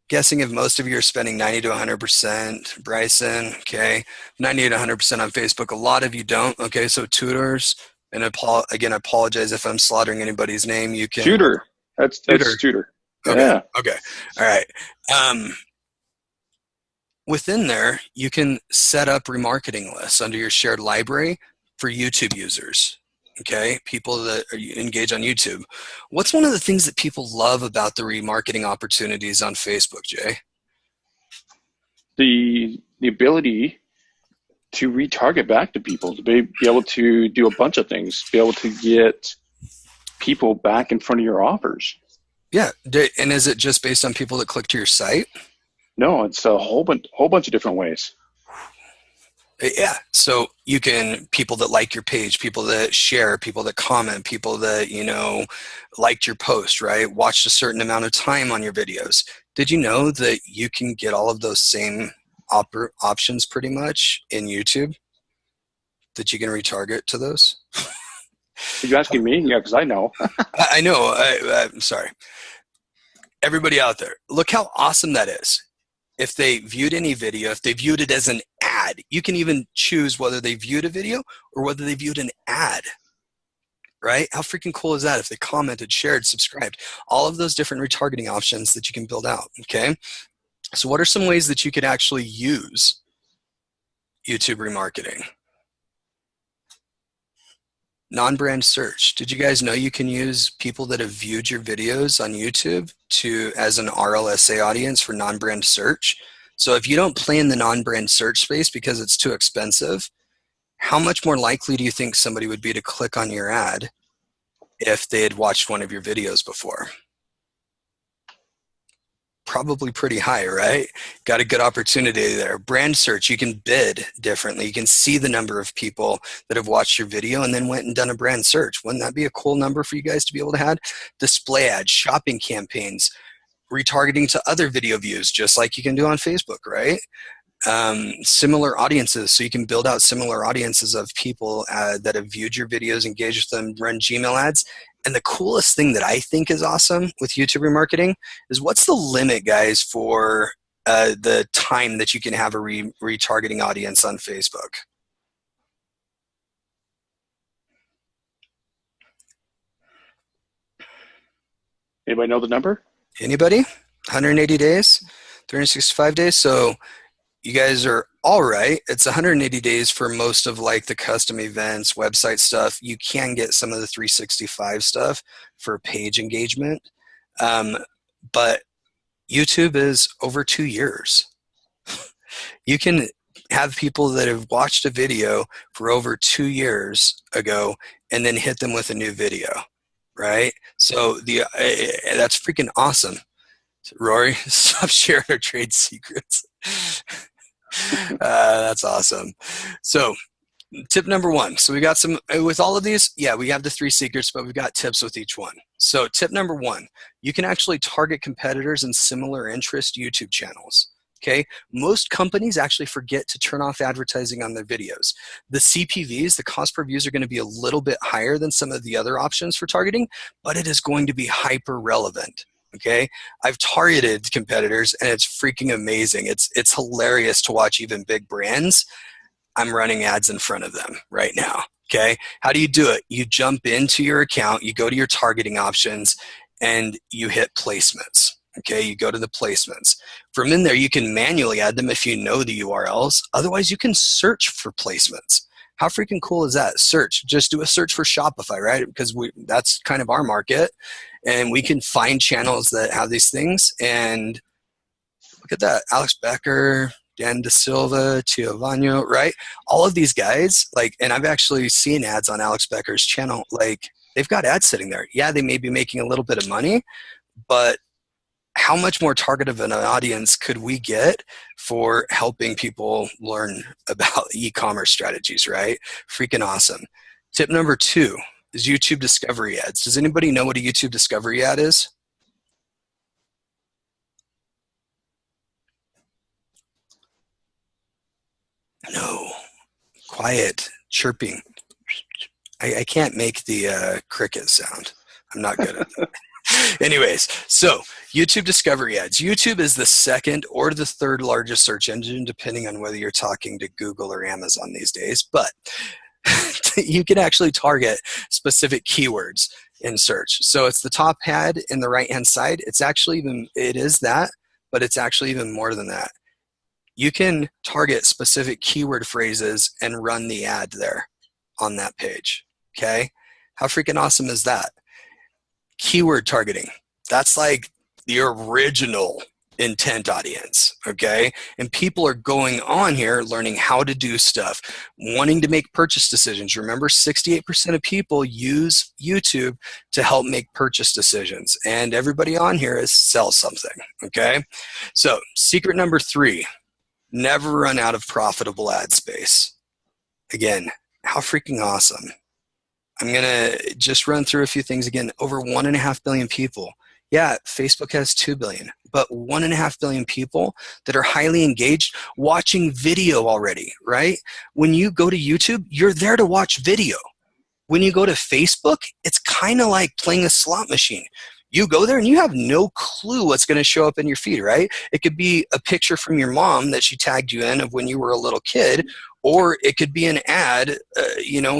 Guessing if most of you are spending 90 to 100%. Bryson, okay. 90 to 100% on Facebook. A lot of you don't. Okay, so tutors. And again, I apologize if I'm slaughtering anybody's name. You can Tutor. That's tutor. Okay. Yeah. Okay. All right. Within there, you can set up remarketing lists under your shared library for YouTube users. Okay, people that engage on YouTube. What's one of the things that people love about the remarketing opportunities on Facebook, Jay? The ability to retarget back to people, to be able to do a bunch of things, be able to get people back in front of your offers. Yeah, and is it just based on people that click to your site? No, it's a whole bunch of different ways. Yeah, so you can, people that like your page, people that share, people that comment, people that, liked your post, right? Watched a certain amount of time on your videos. Did you know that you can get all of those same options pretty much in YouTube? That you can retarget to those? Are you asking me? Yeah, because I know. I know. I'm sorry. Everybody out there, look how awesome that is. If they viewed any video, if they viewed it as an ad, you can even choose whether they viewed a video or whether they viewed an ad, right? How freaking cool is that? If they commented, shared, subscribed, all of those different retargeting options that you can build out, okay? So what are some ways that you could actually use YouTube remarketing? Non-brand search. Did you guys know you can use people that have viewed your videos on YouTube as an RLSA audience for non-brand search? So if you don't play in the non-brand search space because it's too expensive, how much more likely do you think somebody would be to click on your ad if they had watched one of your videos before? Probably pretty high, right? Got a good opportunity there. Brand search, you can bid differently. You can see the number of people that have watched your video and then went and done a brand search. Wouldn't that be a cool number for you guys to be able to have? Display ads, shopping campaigns, retargeting to other video views, just like you can do on Facebook, right? Similar audiences, so you can build out similar audiences of people that have viewed your videos, engaged with them, run Gmail ads. And the coolest thing that I think is awesome with YouTube remarketing is, what's the limit, guys, for the time that you can have a retargeting audience on Facebook? Anybody know the number? Anybody? 180 days? 365 days? So you guys are all right. It's 180 days for most of like the custom events, website stuff. You can get some of the 365 stuff for page engagement. But YouTube is over 2 years. You can have people that have watched a video for over 2 years ago and then hit them with a new video, right? So that's freaking awesome. Rory, stop sharing our trade secrets. That's awesome. So tip number one. So we got some, with all of these, yeah, we have the 3 secrets, but we've got tips with each one. So tip number one, you can actually target competitors in similar interest YouTube channels. Okay, most companies actually forget to turn off advertising on their videos. The CPVs, the cost per views, are going to be a little bit higher than some of the other options for targeting, but it is going to be hyper relevant. Okay, I've targeted competitors and it's freaking amazing. It's hilarious to watch even big brands. I'm running ads in front of them right now. Okay, how do you do it? You jump into your account, you go to your targeting options, and you hit placements. Okay, you go to the placements. From in there, you can manually add them if you know the URLs. Otherwise, you can search for placements. How freaking cool is that? Search. Just do a search for Shopify, right? Because that's kind of our market. And we can find channels that have these things. And look at that. Alex Becker, Dan De Silva, Tio Vano, right? All of these guys, and I've actually seen ads on Alex Becker's channel. They've got ads sitting there. Yeah, they may be making a little bit of money, but how much more targeted of an audience could we get for helping people learn about e-commerce strategies, right? Freaking awesome. Tip number 2 is YouTube discovery ads. Does anybody know what a YouTube discovery ad is? quiet chirping. I can't make the cricket sound. I'm not good at that. Anyways, so YouTube discovery ads. YouTube is the second or the third largest search engine, depending on whether you're talking to Google or Amazon these days. But you can actually target specific keywords in search. So it's the top ad in the right-hand side. It's actually even, it is that, but it's actually even more than that. You can target specific keyword phrases and run the ad there on that page. Okay? How freaking awesome is that? Keyword targeting. That's like the original intent audience, okay? And people are going on here learning how to do stuff, wanting to make purchase decisions. Remember, 68% of people use YouTube to help make purchase decisions, and everybody on here is sell something, okay? So secret number 3, never run out of profitable ad space. Again, how freaking awesome. I'm going to just run through a few things again. Over 1.5 billion people. Yeah, Facebook has 2 billion, but 1.5 billion people that are highly engaged watching video already, right? When you go to YouTube, you're there to watch video. When you go to Facebook, it's kind of like playing a slot machine. You go there and you have no clue what's going to show up in your feed, right? It could be a picture from your mom that she tagged you in of when you were a little kid, or it could be an ad,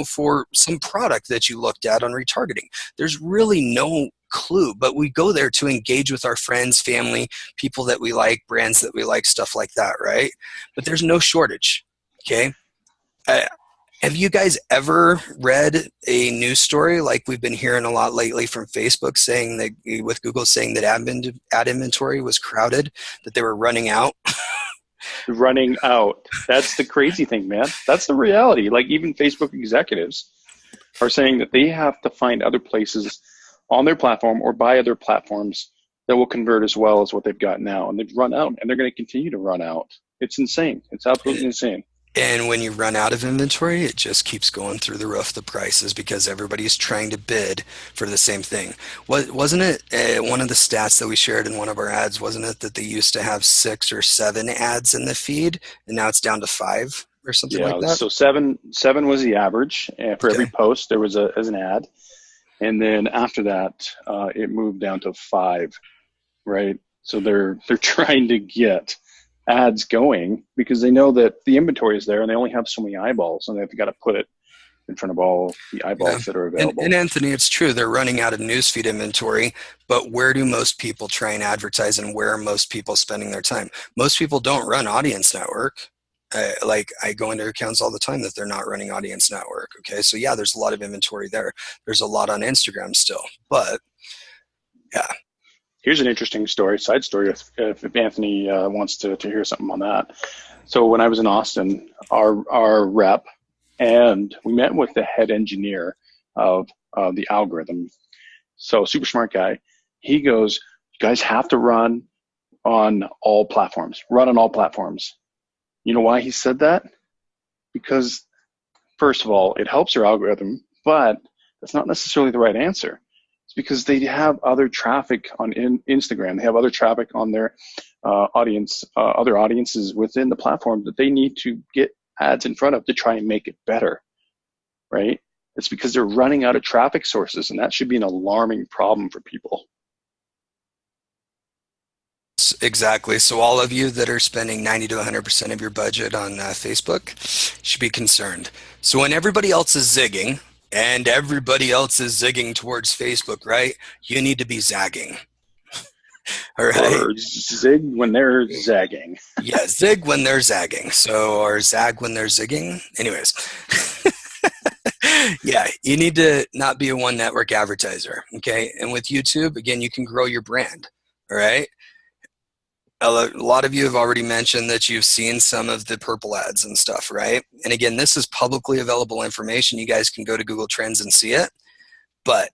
for some product that you looked at on retargeting. There's really no clue, but we go there to engage with our friends, family, people that we like, brands that we like, stuff like that, right? But there's no shortage, okay? Have you guys ever read a news story like we've been hearing a lot lately from Facebook saying that, with Google saying that ad inventory was crowded, that they were running out? Running out. That's the crazy thing, man. That's the reality. Like, even Facebook executives are saying that they have to find other places on their platform or buy other platforms that will convert as well as what they've got now. And they've run out, and they're going to continue to run out. It's insane. It's absolutely insane. And when you run out of inventory, it just keeps going through the roof, the prices, because everybody's trying to bid for the same thing. Wasn't it one of the stats that we shared in one of our ads, wasn't it that they used to have 6 or 7 ads in the feed, and now it's down to 5 or something like that? So seven was the average. For every post, there was an ad. And then after that, it moved down to 5, right? So they're trying to get ads going because they know that the inventory is there and they only have so many eyeballs, and they've got to put it in front of all the eyeballs that are available. And Anthony, it's true, they're running out of newsfeed inventory, but where do most people try and advertise, and where are most people spending their time? Most people don't run audience network. I go into accounts all the time that they're not running audience network. Okay, so yeah, there's a lot of inventory there. There's a lot on Instagram still, but yeah. Here's an interesting story, side story, if Anthony wants to hear something on that. So when I was in Austin, our rep, and we met with the head engineer of the algorithm. So super smart guy. He goes, you guys have to run on all platforms. Run on all platforms. You know why he said that? Because, first of all, it helps your algorithm, but that's not necessarily the right answer. It's because they have other traffic on Instagram. They have other traffic on their audience, other audiences within the platform that they need to get ads in front of to try and make it better, right? It's because they're running out of traffic sources, and that should be an alarming problem for people. Exactly. So all of you that are spending 90 to 100% of your budget on Facebook should be concerned. So when everybody else is zigging, and everybody else is zigging towards Facebook, right? You need to be zagging. All right. Or zig when they're zagging. Yeah, zig when they're zagging. So, or zag when they're zigging. Anyways. Yeah, you need to not be a one network advertiser. Okay. And with YouTube, again, you can grow your brand. All right. A lot of you have already mentioned that you've seen some of the purple ads and stuff, right? And again, this is publicly available information. You guys can go to Google Trends and see it. But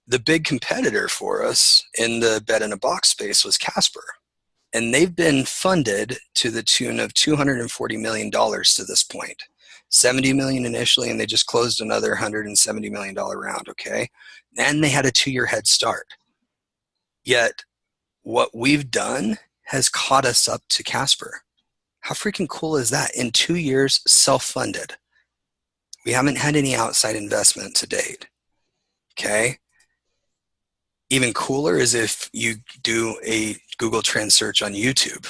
the big competitor for us in the bed in a box space was Casper. And they've been funded to the tune of $240 million to this point. $70 million initially, and they just closed another $170 million round, okay? And they had a 2-year head start. Yet, what we've done has caught us up to Casper. How freaking cool is that? In 2 years, self-funded. We haven't had any outside investment to date. Okay. Even cooler is if you do a Google Trend search on YouTube.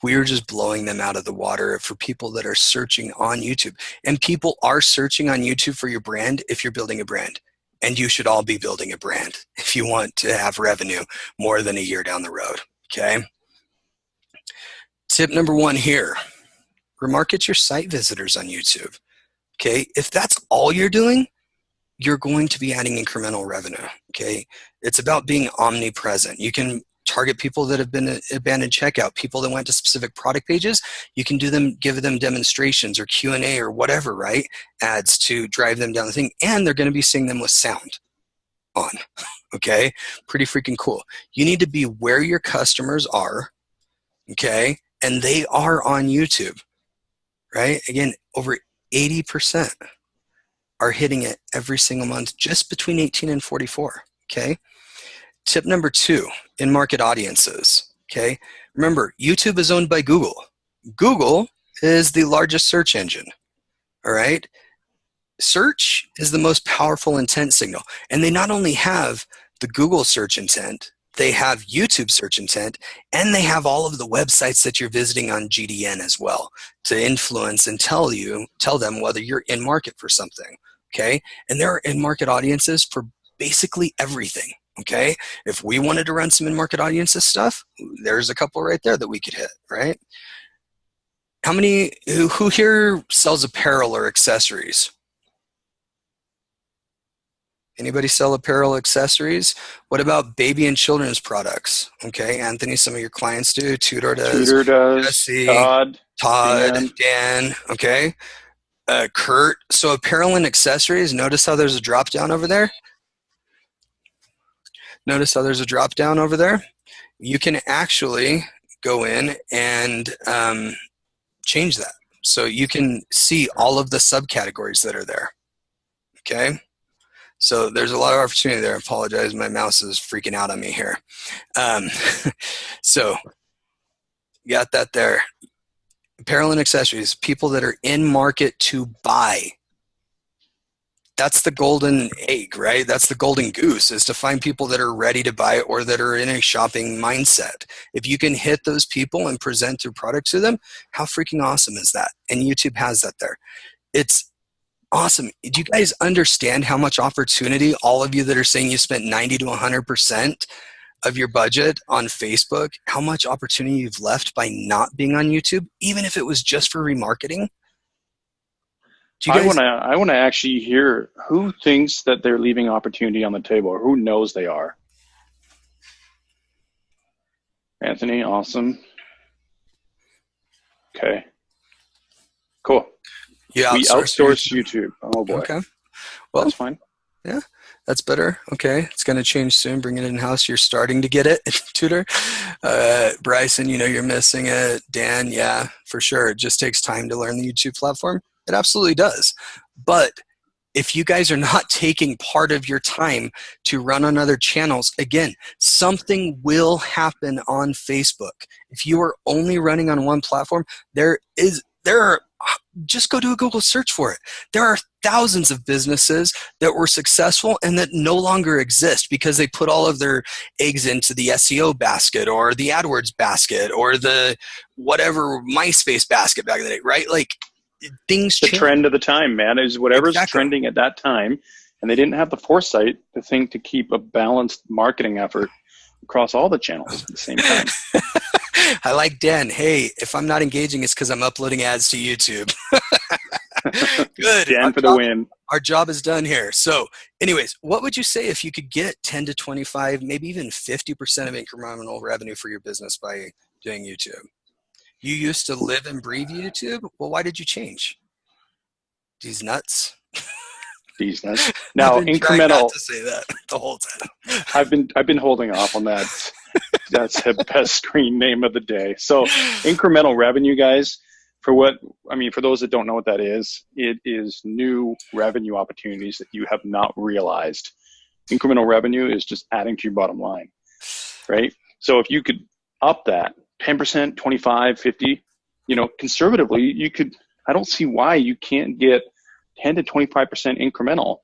We are just blowing them out of the water for people that are searching on YouTube. And people are searching on YouTube for your brand if you're building a brand. And you should all be building a brand if you want to have revenue more than a year down the road. Okay. Tip number 1 here, remarket your site visitors on YouTube. Okay. If that's all you're doing, you're going to be adding incremental revenue. Okay. It's about being omnipresent. You can target people that have been abandoned checkout, people that went to specific product pages. You can give them demonstrations or Q&A or whatever, right? Ads to drive them down the thing. And they're going to be seeing them with sound on. Okay. Pretty freaking cool. You need to be where your customers are. Okay. And they are on YouTube, right? Again, over 80% are hitting it every single month, just between 18 and 44, okay? Tip number 2, in-market audiences, okay? Remember, YouTube is owned by Google. Google is the largest search engine, all right? Search is the most powerful intent signal, and they not only have the Google search intent, they have YouTube search intent, and they have all of the websites that you're visiting on GDN as well to influence and tell them whether you're in market for something, okay? And there are in-market audiences for basically everything, okay? If we wanted to run some in-market audiences stuff, there's a couple right there that we could hit, right? How many, who here sells apparel or accessories? Anybody sell apparel accessories? What about baby and children's products? Okay, Anthony, some of your clients do. Tudor does. Tudor does. Jesse, Todd, Dan. Okay. Kurt. So apparel and accessories. Notice how there's a drop down over there. Notice how there's a drop down over there. You can actually go in and change that. So you can see all of the subcategories that are there. Okay. So there's a lot of opportunity there. I apologize. My mouse is freaking out on me here. So you got that there. Apparel and accessories, people that are in market to buy. That's the golden egg, right? That's the golden goose, is to find people that are ready to buy or that are in a shopping mindset. If you can hit those people and present your product to them, how freaking awesome is that? And YouTube has that there. It's awesome. Do you guys understand how much opportunity, all of you that are saying you spent 90 to 100% of your budget on Facebook, how much opportunity you've left by not being on YouTube, even if it was just for remarketing? I want to actually hear who thinks that they're leaving opportunity on the table, or who knows they are. Anthony, awesome. Okay. Cool. Yeah, we outsource YouTube. Oh boy. Okay. Well, that's fine. Yeah, that's better. Okay, it's going to change soon. Bring it in-house. You're starting to get it, Tudor. Bryson, you're missing it. Dan, yeah, for sure. It just takes time to learn the YouTube platform. It absolutely does. But if you guys are not taking part of your time to run on other channels, again, something will happen on Facebook. If you are only running on one platform, just go do a Google search for it. There are thousands of businesses that were successful and that no longer exist because they put all of their eggs into the SEO basket or the AdWords basket or the whatever MySpace basket back in the day, right? Like things change. The trend of the time, man, is whatever's trending at that time. And they didn't have the foresight to think to keep a balanced marketing effort across all the channels at the same time. I like Dan. Hey, if I'm not engaging, it's because I'm uploading ads to YouTube. Good. Dan for the win. Our job is done here. So anyways, what would you say if you could get 10 to 25, maybe even 50% of incremental revenue for your business by doing YouTube? You used to live and breathe YouTube. Well, why did you change? These nuts. These nuts. Now, incremental. Not to say that the whole time. I've been holding off on that. That's the best screen name of the day. So, incremental revenue, guys. For those that don't know what that is, it is new revenue opportunities that you have not realized. Incremental revenue is just adding to your bottom line, right? So if you could up that 10%, 25, 50, conservatively, I don't see why you can't get 10 to 25% incremental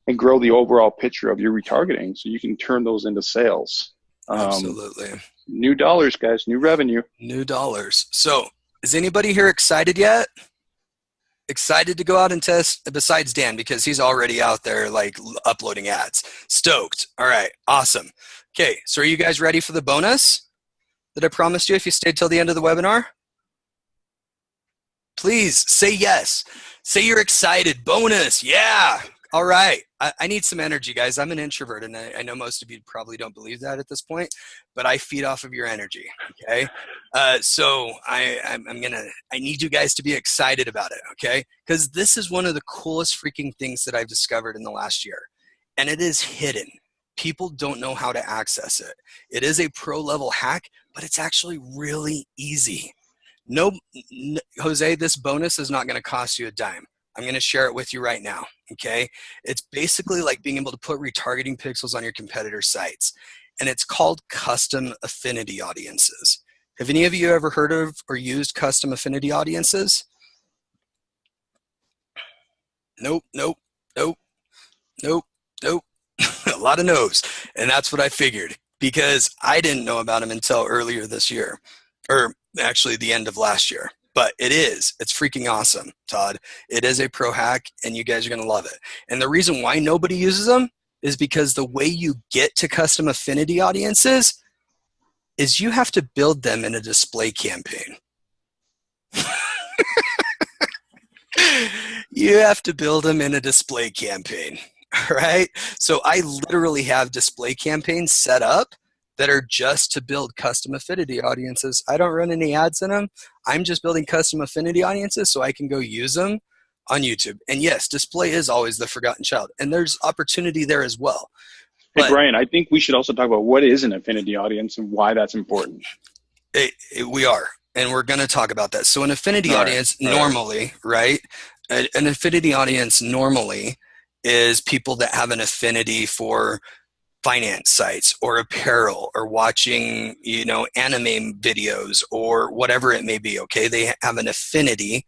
and grow the overall picture of your retargeting so you can turn those into sales. Absolutely. New dollars, guys, new revenue. New dollars. So is anybody here excited yet? Excited to go out and test, besides Dan, because he's already out there like uploading ads. Stoked. All right, awesome. Okay, so are you guys ready for the bonus that I promised you if you stayed till the end of the webinar? Please say yes. Say you're excited. Bonus. Yeah. All right. I need some energy, guys. I'm an introvert, and I know most of you probably don't believe that at this point, but I feed off of your energy. Okay. So I need you guys to be excited about it. Okay. Because this is one of the coolest freaking things that I've discovered in the last year, and it is hidden. People don't know how to access it. It is a pro level hack, but it's actually really easy. No, Jose, this bonus is not going to cost you a dime. I'm going to share it with you right now, okay? It's basically like being able to put retargeting pixels on your competitor sites, and it's called custom affinity audiences. Have any of you ever heard of or used custom affinity audiences? Nope, nope, nope, nope, nope. A lot of no's, and that's what I figured, because I didn't know about them until earlier this year, or actually the end of last year. But it's freaking awesome, Todd. It is a pro hack, and you guys are going to love it. And the reason why nobody uses them is because the way you get to custom affinity audiences is you have to build them in a display campaign. You have to build them in a display campaign, all right? So I literally have display campaigns set up that are just to build custom affinity audiences. I don't run any ads in them. I'm just building custom affinity audiences so I can go use them on YouTube. And yes, display is always the forgotten child, and there's opportunity there as well. Hey, Brian, I think we should also talk about what is an affinity audience and why that's important. We are, and we're going to talk about that. So an affinity audience normally, right? An affinity audience normally is people that have an affinity for finance sites or apparel or watching, anime videos or whatever it may be. Okay. They have an affinity,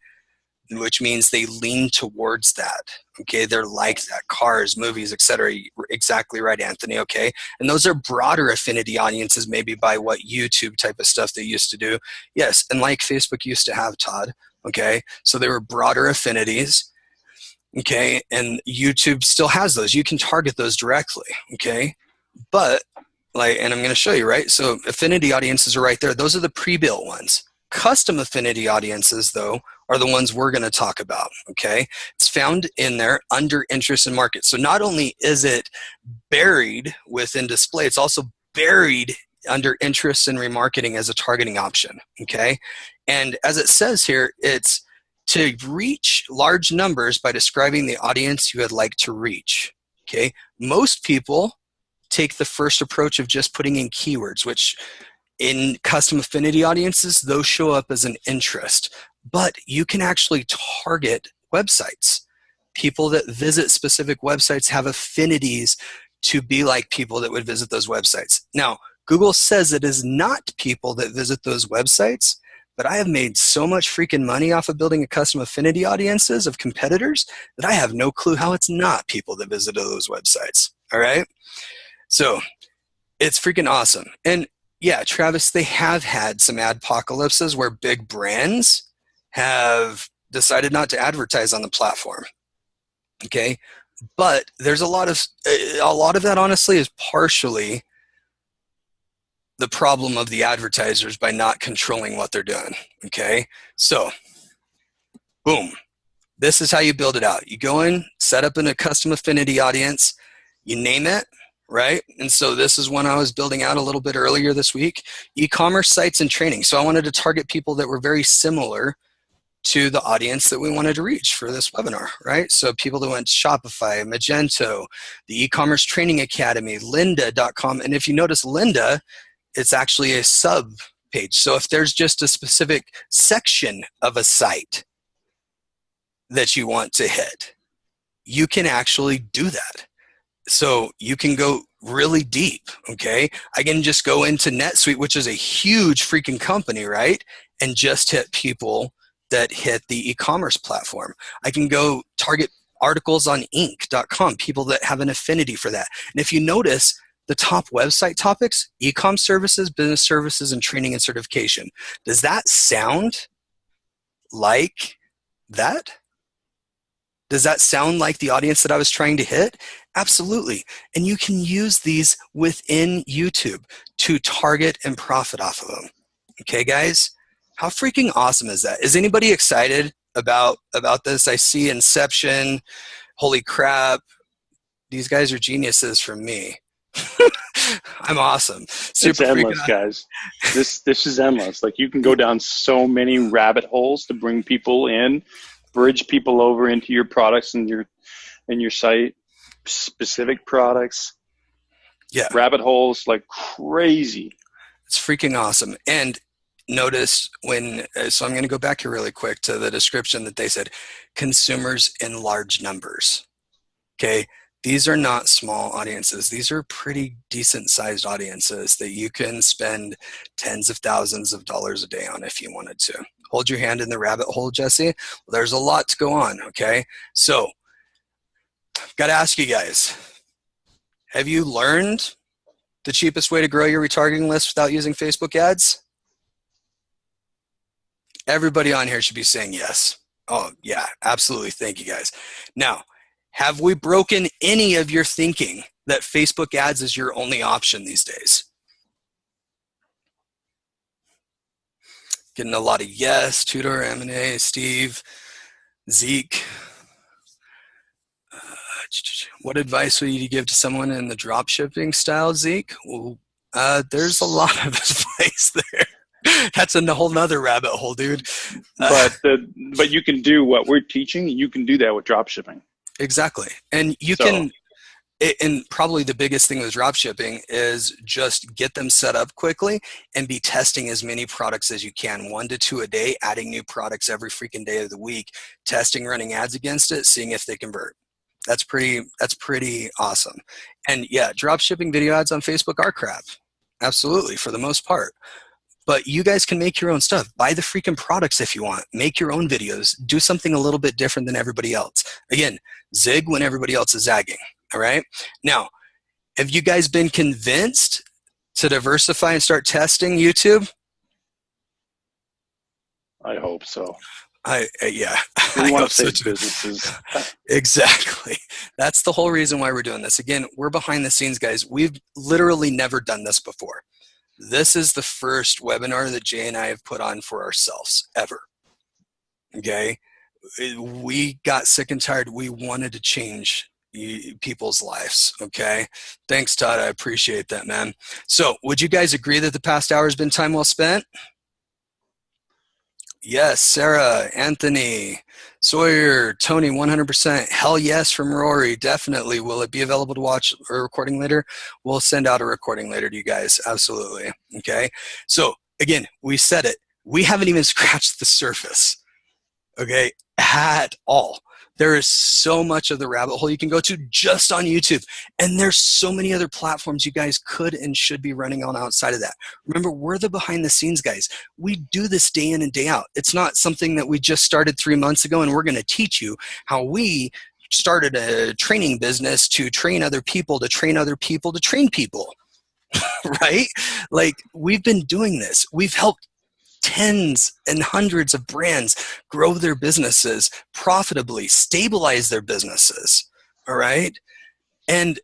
which means they lean towards that. Okay. They're like that, cars, movies, etc. Exactly right, Anthony. Okay. And those are broader affinity audiences, maybe by what YouTube type of stuff they used to do. Yes. And like Facebook used to have, Todd. Okay. So there were broader affinities. Okay. And YouTube still has those. You can target those directly. Okay. But and I'm going to show you, right? So affinity audiences are right there. Those are the pre-built ones. Custom affinity audiences, though, are the ones we're going to talk about, okay? It's found in there under interest and market. So not only is it buried within display, it's also buried under interest and remarketing as a targeting option, okay? And as it says here, it's to reach large numbers by describing the audience you would like to reach, okay? Most people take the first approach of just putting in keywords, which in custom affinity audiences, those show up as an interest. But you can actually target websites. People that visit specific websites have affinities to be like people that would visit those websites. Now, Google says it is not people that visit those websites, but I have made so much freaking money off of building a custom affinity audiences of competitors that I have no clue how it's not people that visit those websites. All right? So it's freaking awesome. And yeah, Travis, they have had some adpocalypses where big brands have decided not to advertise on the platform. Okay. But there's a lot of that honestly is partially the problem of the advertisers by not controlling what they're doing. Okay. So boom, this is how you build it out. You go in, set up in a custom affinity audience, you name it. Right? And so this is one I was building out a little bit earlier this week, e-commerce sites and training. So I wanted to target people that were very similar to the audience that we wanted to reach for this webinar, right? So people that went to Shopify, Magento, the e-commerce training academy, lynda.com. And if you notice Lynda, it's actually a sub page. So if there's just a specific section of a site that you want to hit, you can actually do that. So you can go really deep, okay? I can just go into NetSuite, which is a huge freaking company, right? And just hit people that hit the e-commerce platform. I can go target articles on Inc.com, people that have an affinity for that. And if you notice, the top website topics, e-com services, business services, and training and certification. Does that sound like that? Does that sound like the audience that I was trying to hit? Absolutely. And you can use these within YouTube to target and profit off of them. Okay, guys? How freaking awesome is that? Is anybody excited about this? I see Inception. Holy crap. These guys are geniuses from me. I'm awesome. It's endless, guys. This is endless. Like, you can go down so many rabbit holes to bring people in, bridge people over into your products and your site, specific products. Yeah. Rabbit holes like crazy. It's freaking awesome. And notice so I'm going to go back here really quick to the description that they said, consumers in large numbers. Okay. These are not small audiences. These are pretty decent sized audiences that you can spend tens of thousands of dollars a day on if you wanted to. Hold your hand in the rabbit hole, Jesse. Well, there's a lot to go on, okay? So, got to ask you guys, have you learned the cheapest way to grow your retargeting list without using Facebook ads? Everybody on here should be saying yes. Oh, yeah, absolutely. Thank you, guys. Now, have we broken any of your thinking that Facebook ads is your only option these days? Getting a lot of yes. Tudor, M&A, Steve, Zeke. What advice would you give to someone in the drop shipping style, Zeke? Well, there's a lot of advice there. That's a whole nother rabbit hole, dude. But you can do what we're teaching. You can do that with drop shipping. Exactly. And you can, and probably the biggest thing with drop shipping is just get them set up quickly and be testing as many products as you can, 1 to 2 a day, adding new products every freaking day of the week, testing, running ads against it, seeing if they convert. That's pretty awesome. And yeah, drop shipping video ads on Facebook are crap. Absolutely, for the most part. But you guys can make your own stuff. Buy the freaking products if you want. Make your own videos. Do something a little bit different than everybody else. Again, zig when everybody else is zagging. All right? Now, have you guys been convinced to diversify and start testing YouTube? I hope so. Yeah. We want to save businesses. Exactly. That's the whole reason why we're doing this. Again, we're behind the scenes, guys. We've literally never done this before. This is the first webinar that Jay and I have put on for ourselves ever. Okay? We got sick and tired. We wanted to change people's lives. Okay? Thanks, Todd. I appreciate that, man. So, would you guys agree that the past hour has been time well spent? Yes, Sarah, Anthony, Sawyer, Tony, 100%. Hell yes from Rory, definitely. Will it be available to watch a recording later? We'll send out a recording later to you guys, absolutely. Okay, so again, we said it. We haven't even scratched the surface, okay, at all. There is so much of the rabbit hole you can go to just on YouTube. And there's so many other platforms you guys could and should be running on outside of that. Remember, we're the behind the scenes guys. We do this day in and day out. It's not something that we just started 3 months ago and we're going to teach you how we started a training business to train other people, to train other people, to train people, right? Like, we've been doing this. We've helped tens and hundreds of brands grow their businesses profitably, stabilize their businesses, all right? And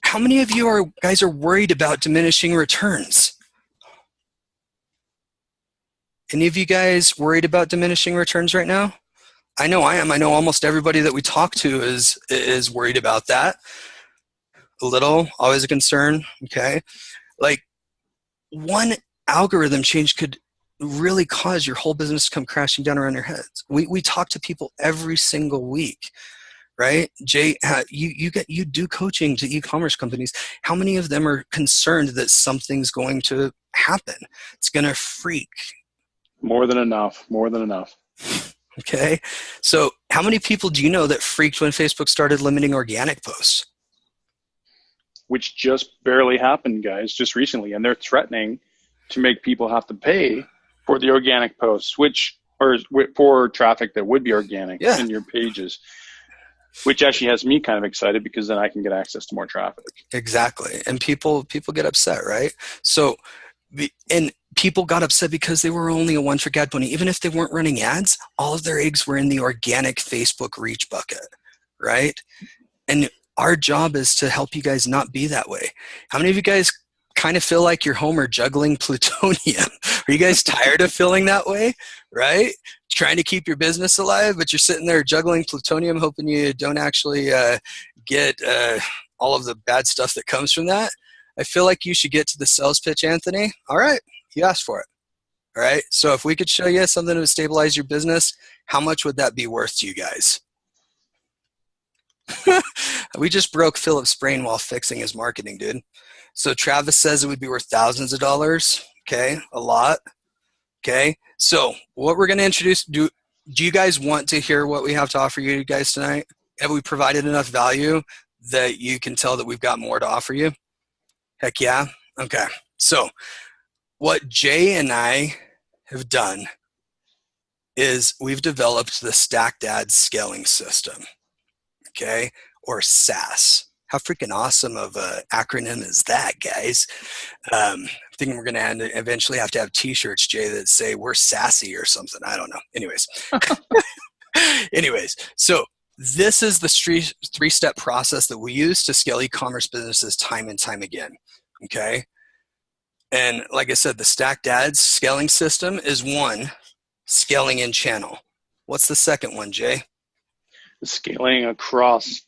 how many of you guys are worried about diminishing returns? Any of you guys worried about diminishing returns right now? I know I am. I know almost everybody that we talk to is worried about that. A little, always a concern, okay? Like, one algorithm change could really cause your whole business to come crashing down around your heads. We talk to people every single week, right? Jay, you do coaching to e-commerce companies. How many of them are concerned that something's going to happen? It's going to freak. More than enough. More than enough. Okay. So how many people do you know that freaked when Facebook started limiting organic posts? Which just barely happened, guys, just recently. And they're threatening to make people have to pay for the organic posts, which or for traffic that would be organic Yeah. in your pages, which actually has me kind of excited because then I can get access to more traffic. Exactly. And people get upset, right? So, and people got upset because they were only a one-trick ad pony. Even if they weren't running ads, all of their eggs were in the organic Facebook reach bucket, right? And our job is to help you guys not be that way. How many of you guys kind of feel like you're Homer juggling plutonium? Are you guys tired of feeling that way, right? Trying to keep your business alive, but you're sitting there juggling plutonium, hoping you don't actually get all of the bad stuff that comes from that. I feel like you should get to the sales pitch, Anthony. All right, you asked for it. All right, so if we could show you something to stabilize your business, how much would that be worth to you guys? We just broke Philip's brain while fixing his marketing, dude. So Travis says it would be worth thousands of dollars. Okay, a lot. Okay, so what we're going to introduce, do you guys want to hear what we have to offer you guys tonight? Have we provided enough value that you can tell that we've got more to offer you? Heck yeah. Okay, so what Jay and I have done is we've developed the Stacked Ads Scaling System. Okay, or SaaS. How freaking awesome of an acronym is that, guys? I think we're going to eventually have to have t-shirts, Jay, that say we're sassy or something. I don't know. Anyways, so this is the three-step process that we use to scale e-commerce businesses time and time again. Okay, and like I said, the Stacked Ads Scaling System is one, scaling in channel. What's the second one, Jay? Scaling across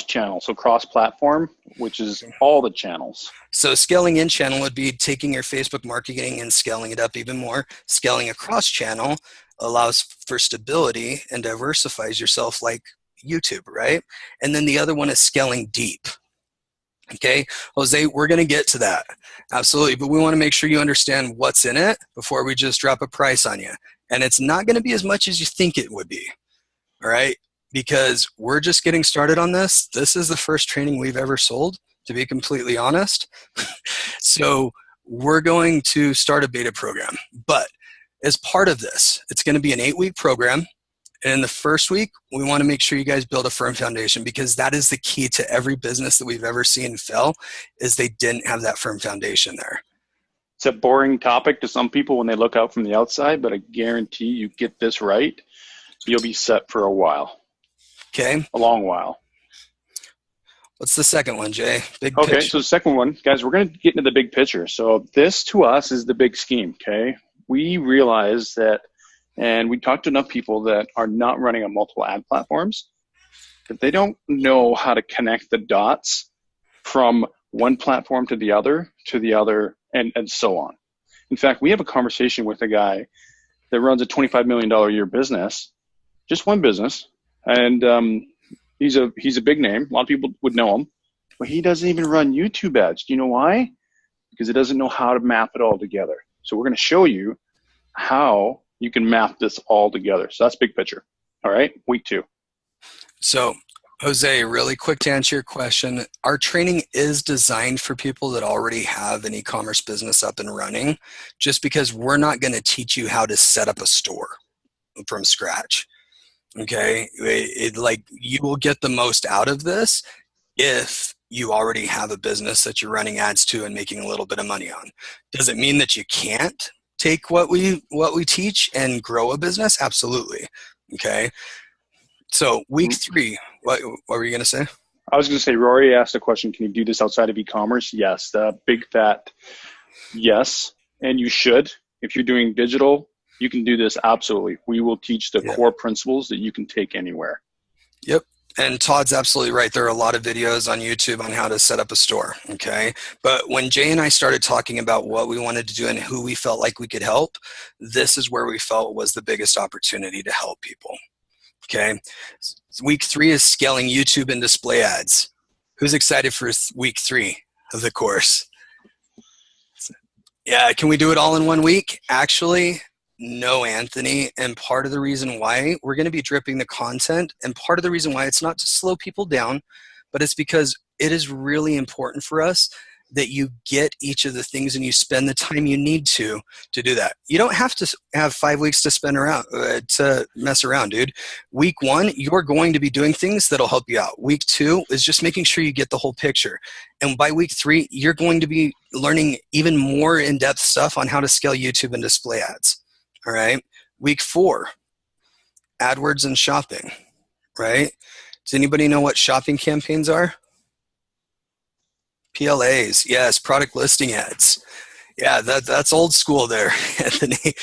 channel, so cross platform, which is all the channels. So scaling in channel would be taking your Facebook marketing and scaling it up even more. Scaling across channel allows for stability and diversifies yourself like YouTube, right? And then the other one is scaling deep. Okay, Jose, we're going to get to that. Absolutely. But we want to make sure you understand what's in it before we just drop a price on you. And it's not going to be as much as you think it would be. All right, because we're just getting started on this. This is the first training we've ever sold, to be completely honest. So we're going to start a beta program. But as part of this, it's going to be an 8-week program. And in the first week, we want to make sure you guys build a firm foundation, because that is the key to every business that we've ever seen fail, is they didn't have that firm foundation there. It's a boring topic to some people when they look out from the outside, but I guarantee you get this right, you'll be set for a while. Okay. A long while. What's the second one, Jay? Big Okay, pitch. so the second one, guys, we're going to get into the big picture. So this to us is the big scheme, okay? We realize that, and we talked to enough people that are not running on multiple ad platforms, that they don't know how to connect the dots from one platform to the other, and so on. In fact, we have a conversation with a guy that runs a $25 million a year business, just one business, and he's a big name. A lot of people would know him, but he doesn't even run YouTube ads. Do you know why? Because he doesn't know how to map it all together. So we're going to show you how you can map this all together. So that's big picture. All right, week 2. So, Jose, really quick to answer your question, our training is designed for people that already have an e-commerce business up and running, just because we're not going to teach you how to set up a store from scratch. Okay, like you will get the most out of this if you already have a business that you're running ads to and making a little bit of money on. Does it mean that you can't take what we teach and grow a business? Absolutely. Okay. So week 3, what were you going to say? I was going to say, Rory asked a question, can you do this outside of e-commerce? Yes, the big fat yes, and you should. If you're doing digital, you can do this absolutely. We will teach the core principles that you can take anywhere. Yep. And Todd's absolutely right. There are a lot of videos on YouTube on how to set up a store, okay? But when Jay and I started talking about what we wanted to do and who we felt like we could help, this is where we felt was the biggest opportunity to help people, okay? Week 3 is scaling YouTube and display ads. Who's excited for week 3 of the course? Yeah, can we do it all in 1 week? Actually, no, Anthony. And part of the reason why we're going to be dripping the content, and part of the reason why it's not to slow people down, but it's because it is really important for us that you get each of the things and you spend the time you need to do that. You don't have to have 5 weeks to spend around to mess around, dude. Week 1, you're going to be doing things that'll help you out. Week 2 is just making sure you get the whole picture. And by week 3, you're going to be learning even more in-depth stuff on how to scale YouTube and display ads. All right. Week 4, AdWords and shopping, right? Does anybody know what shopping campaigns are? PLAs, yes, product listing ads. Yeah, that's old school there, Anthony.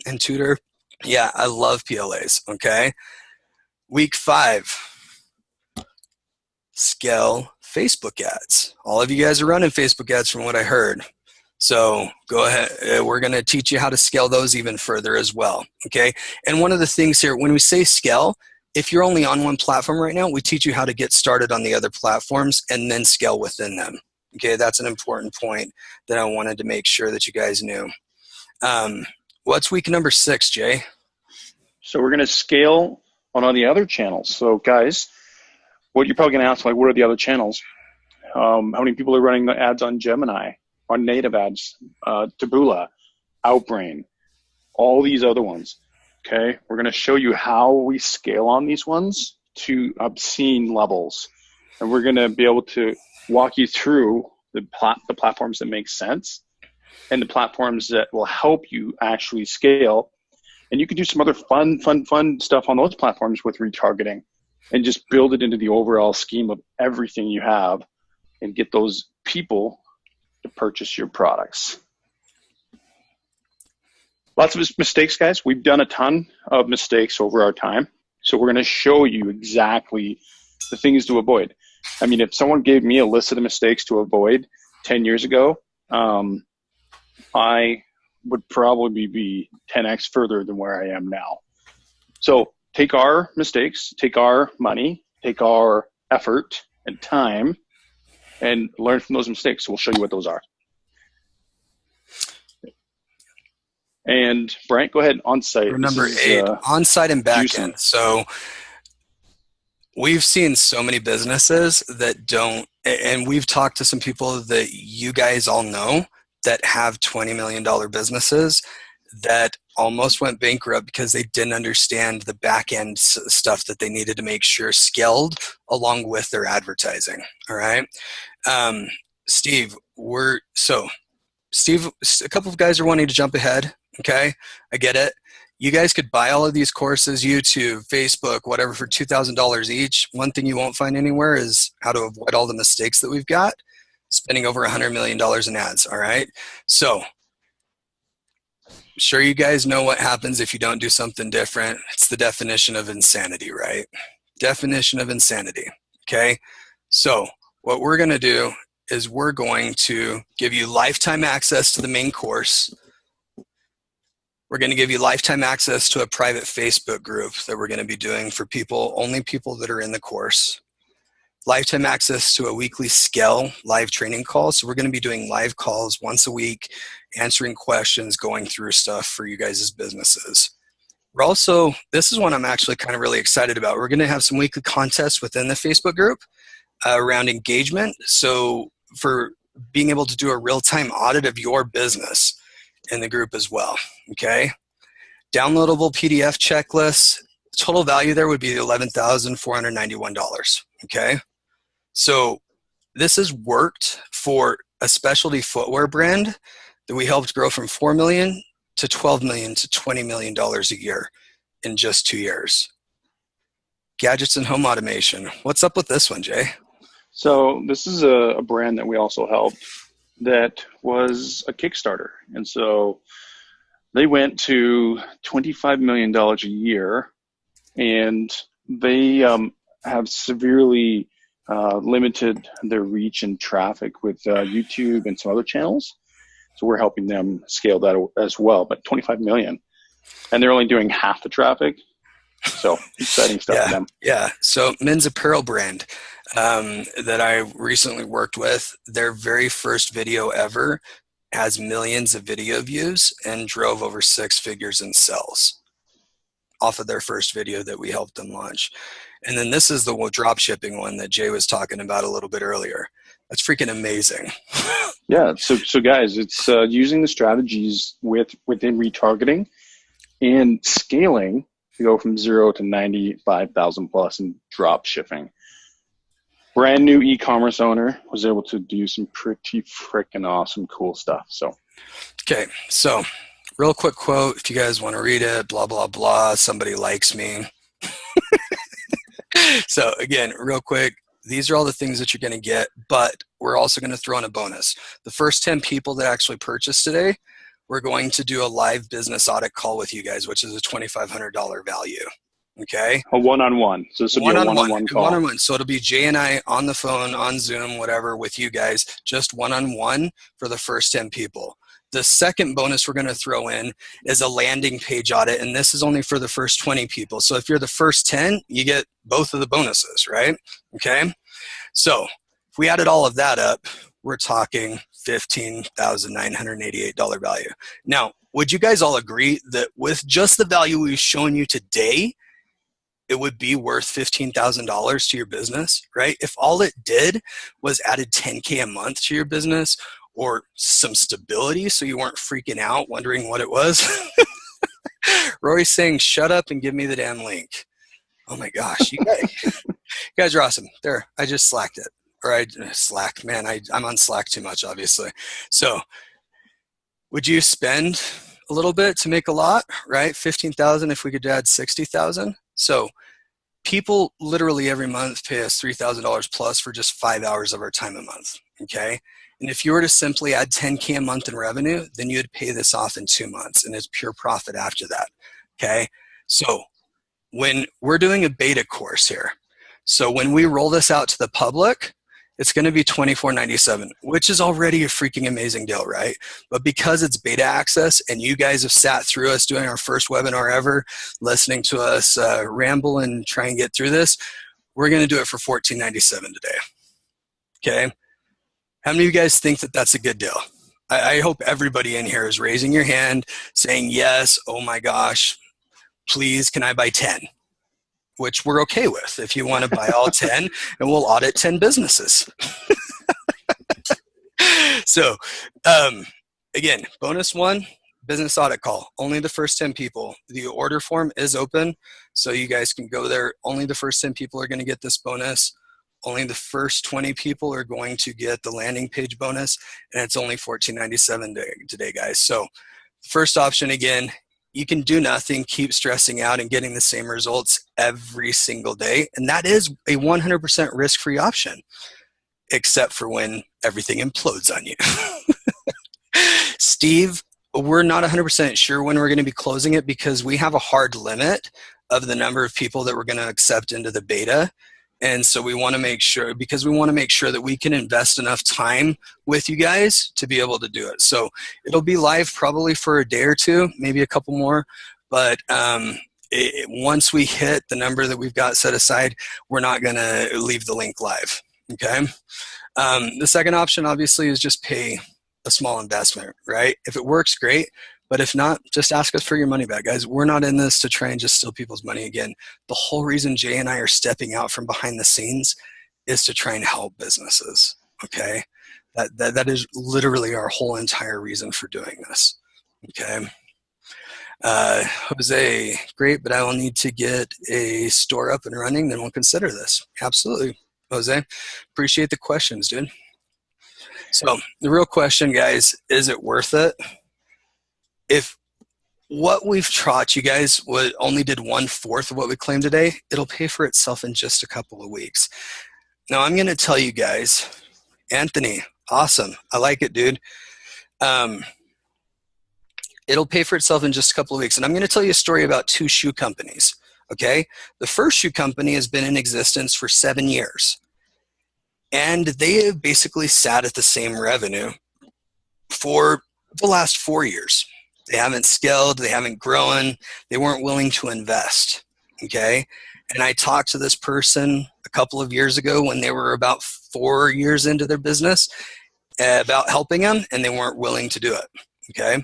And Tutor. Yeah, I love PLAs, okay? Week 5, scale Facebook ads. All of you guys are running Facebook ads from what I heard. So go ahead. We're going to teach you how to scale those even further as well, okay? And one of the things here, when we say scale, if you're only on one platform right now, we teach you how to get started on the other platforms and then scale within them. Okay, that's an important point that I wanted to make sure that you guys knew. What's week number 6, Jay? So we're going to scale on all the other channels. So guys, what you're probably going to ask, like, what are the other channels? How many people are running the ads on Gemini, on native ads, Taboola, Outbrain, all these other ones? Okay, we're going to show you how we scale on these ones to obscene levels. And we're going to be able to walk you through the platforms that make sense and the platforms that will help you actually scale. And you can do some other fun stuff on those platforms with retargeting and just build it into the overall scheme of everything you have and get those people to purchase your products. Lots of mistakes, guys. We've done a ton of mistakes over our time. So we're going to show you exactly the things to avoid. I mean, if someone gave me a list of the mistakes to avoid 10 years ago, I would probably be 10x further than where I am now. So take our mistakes, take our money, take our effort and time, and learn from those mistakes. So we'll show you what those are. And Brent, go ahead, on-site. Number 8, on-site and back-end. So we've seen so many businesses that don't, and we've talked to some people that you guys all know that have $20 million businesses that almost went bankrupt because they didn't understand the back-end stuff that they needed to make sure scaled along with their advertising. All right. Steve, Steve, a couple of guys are wanting to jump ahead. Okay, I get it. You guys could buy all of these courses, YouTube, Facebook, whatever, for $2,000 each. One thing you won't find anywhere is how to avoid all the mistakes that we've got, spending over $100 million in ads, all right? So, I'm sure you guys know what happens if you don't do something different. It's the definition of insanity, right? Definition of insanity, okay? So, what we're going to do is we're going to give you lifetime access to the main course. We're going to give you lifetime access to a private Facebook group that we're going to be doing for people, only people that are in the course. Lifetime access to a weekly scale live training call. So we're going to be doing live calls once a week, answering questions, going through stuff for you guys' businesses. We're also, this is one I'm actually kind of really excited about. We're going to have some weekly contests within the Facebook group around engagement. So for being able to do a real-time audit of your business in the group as well, okay? Downloadable PDF checklist. Total value there would be $11,491, okay? So this has worked for a specialty footwear brand that we helped grow from $4 million to $12 million to $20 million a year in just 2 years. Gadgets and home automation. What's up with this one, Jay? So this is a brand that we also helped that was a Kickstarter. And so they went to $25 million a year, and they have severely limited their reach and traffic with YouTube and some other channels. So we're helping them scale that as well, but 25 million. And they're only doing half the traffic. So exciting stuff for them. Yeah. So men's apparel brand that I recently worked with, their very first video ever has millions of video views and drove over 6 figures in sales off of their first video that we helped them launch. And then this is the drop shipping one that Jay was talking about a little bit earlier. That's freaking amazing. Yeah. So guys, it's using the strategies within retargeting and scaling to go from 0 to 95,000 plus and drop shipping. Brand new e-commerce owner, was able to do some pretty freaking awesome, cool stuff. So, okay. So real quick quote, if you guys want to read it, blah, blah, blah, somebody likes me. So again, real quick, these are all the things that you're going to get, but we're also going to throw in a bonus. The first 10 people that actually purchase today, we're going to do a live business audit call with you guys, which is a $2,500 value. Okay. A one-on-one. So this will be a one-on-one call. One-on-one. So it'll be Jay and I on the phone, on Zoom, whatever, with you guys, just one-on-one for the first 10 people. The second bonus we're going to throw in is a landing page audit, and this is only for the first 20 people. So if you're the first 10, you get both of the bonuses, right? Okay. So if we added all of that up, we're talking $15,988 value. Now, would you guys all agree that with just the value we've shown you today, it would be worth $15,000 to your business, right? If all it did was added $10K a month to your business or some stability so you weren't freaking out wondering what it was. Rory's saying, shut up and give me the damn link. Oh my gosh, you guys are awesome. There, I just slacked it. Or I slacked, man, I'm on Slack too much, obviously. So would you spend a little bit to make a lot, right? 15,000 if we could add 60,000. So people literally every month pay us $3,000 plus for just 5 hours of our time a month, okay? And if you were to simply add 10K a month in revenue, then you'd pay this off in 2 months, and it's pure profit after that, okay? So when we're doing a beta course here, so when we roll this out to the public, it's going to be $24.97, which is already a freaking amazing deal, right? But because it's beta access and you guys have sat through us doing our first webinar ever, listening to us ramble and try and get through this, we're going to do it for $14.97 today. Okay? How many of you guys think that that's a good deal? I hope everybody in here is raising your hand, saying yes, oh my gosh, please, can I buy 10? Which we're okay with if you want to buy all 10, and we'll audit 10 businesses. So again, bonus one, business audit call, only the first 10 people. The order form is open, so you guys can go there. Only the first 10 people are going to get this bonus. Only the first 20 people are going to get the landing page bonus, and it's only $14.97 today, guys. So first option, again, you can do nothing, keep stressing out and getting the same results every single day. And that is a 100% risk-free option, except for when everything implodes on you. Steve, we're not 100% sure when we're going to be closing it because we have a hard limit of the number of people that we're going to accept into the beta. And so we want to make sure, because we want to make sure that we can invest enough time with you guys to be able to do it. So it'll be live probably for a day or two, maybe a couple more. But once we hit the number that we've got set aside, we're not going to leave the link live. Okay. The second option obviously is just pay a small investment, right? If it works, great. But if not, just ask us for your money back, guys. We're not in this to try and just steal people's money again. The whole reason Jay and I are stepping out from behind the scenes is to try and help businesses, okay? That is literally our whole entire reason for doing this, okay? Jose, great, but I will need to get a store up and running, then we'll consider this. Absolutely, Jose. Appreciate the questions, dude. So the real question, guys, is it worth it? If what we've taught you guys only did 1/4 of what we claimed today, it'll pay for itself in just a couple of weeks. Now I'm going to tell you guys, Anthony, awesome. I like it, dude. It'll pay for itself in just a couple of weeks. And I'm going to tell you a story about 2 shoe companies, okay? The first shoe company has been in existence for 7 years. And they have basically sat at the same revenue for the last 4 years. They haven't scaled, they haven't grown, they weren't willing to invest, okay? And I talked to this person a couple of years ago when they were about 4 years into their business about helping them, and they weren't willing to do it, okay?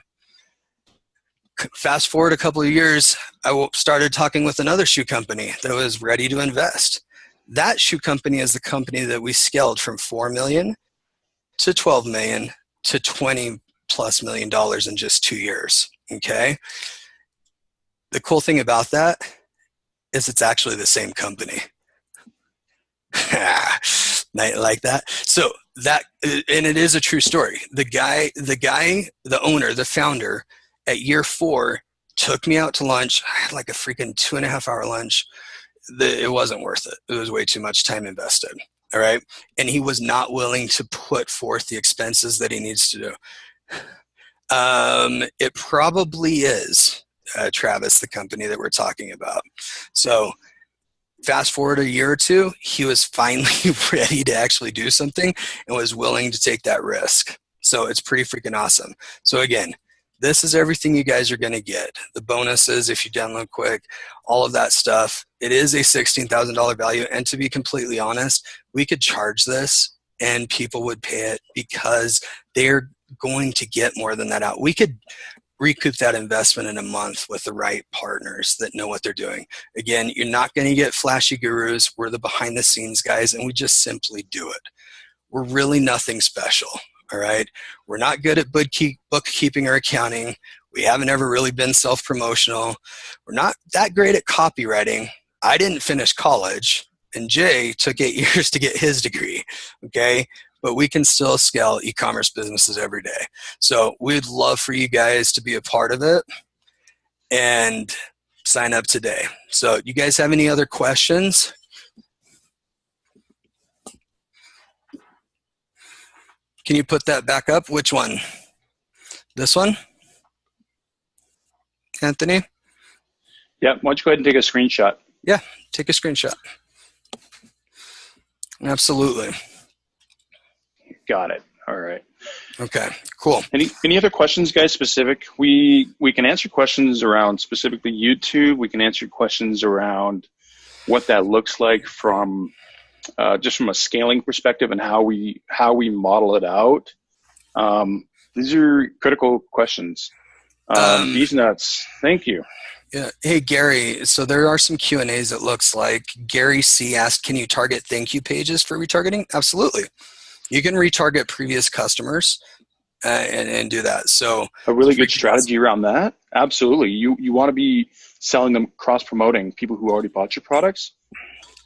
Fast forward a couple of years, I started talking with another shoe company that was ready to invest. That shoe company is the company that we scaled from 4 million to 12 million to 20 plus $1 million in just 2 years. Okay. The cool thing about that is it's actually the same company. Like that. So that, and it is a true story. The owner, the founder, at year 4 took me out to lunch. I had like a freaking 2.5-hour lunch. It wasn't worth it. It was way too much time invested. All right. And he was not willing to put forth the expenses that he needs to do. It probably is, Travis, the company that we're talking about. So fast forward a year or two, he was finally ready to actually do something and was willing to take that risk. So it's pretty freaking awesome. So again, this is everything you guys are going to get. The bonuses, if you download quick, all of that stuff. It is a $16,000 value. And to be completely honest, we could charge this and people would pay it because they're going to get more than that out. We could recoup that investment in a month with the right partners that know what they're doing. Again, you're not going to get flashy gurus. We're the behind the scenes guys, and we just simply do it. We're really nothing special. All right. We're not good at bookkeeping or accounting. We haven't ever really been self-promotional. We're not that great at copywriting. I didn't finish college, and Jay took 8 years to get his degree. Okay. But we can still scale e-commerce businesses every day. So we'd love for you guys to be a part of it and sign up today. So you guys have any other questions? Can you put that back up? Which one? This one? Anthony? Yeah, why don't you go ahead and take a screenshot? Yeah, take a screenshot. Absolutely. Got it. All right. Okay, cool. Any other questions, guys, specific? We can answer questions around specifically YouTube. We can answer questions around what that looks like from just from a scaling perspective and how we model it out. These are critical questions. These nuts. Thank you. Yeah. Hey, Gary, so there are some Q&As it looks like. Gary C. asked, can you target thank you pages for retargeting? Absolutely. You can retarget previous customers and do that. So a really good strategy around that. Absolutely. You want to be selling them, cross-promoting people who already bought your products,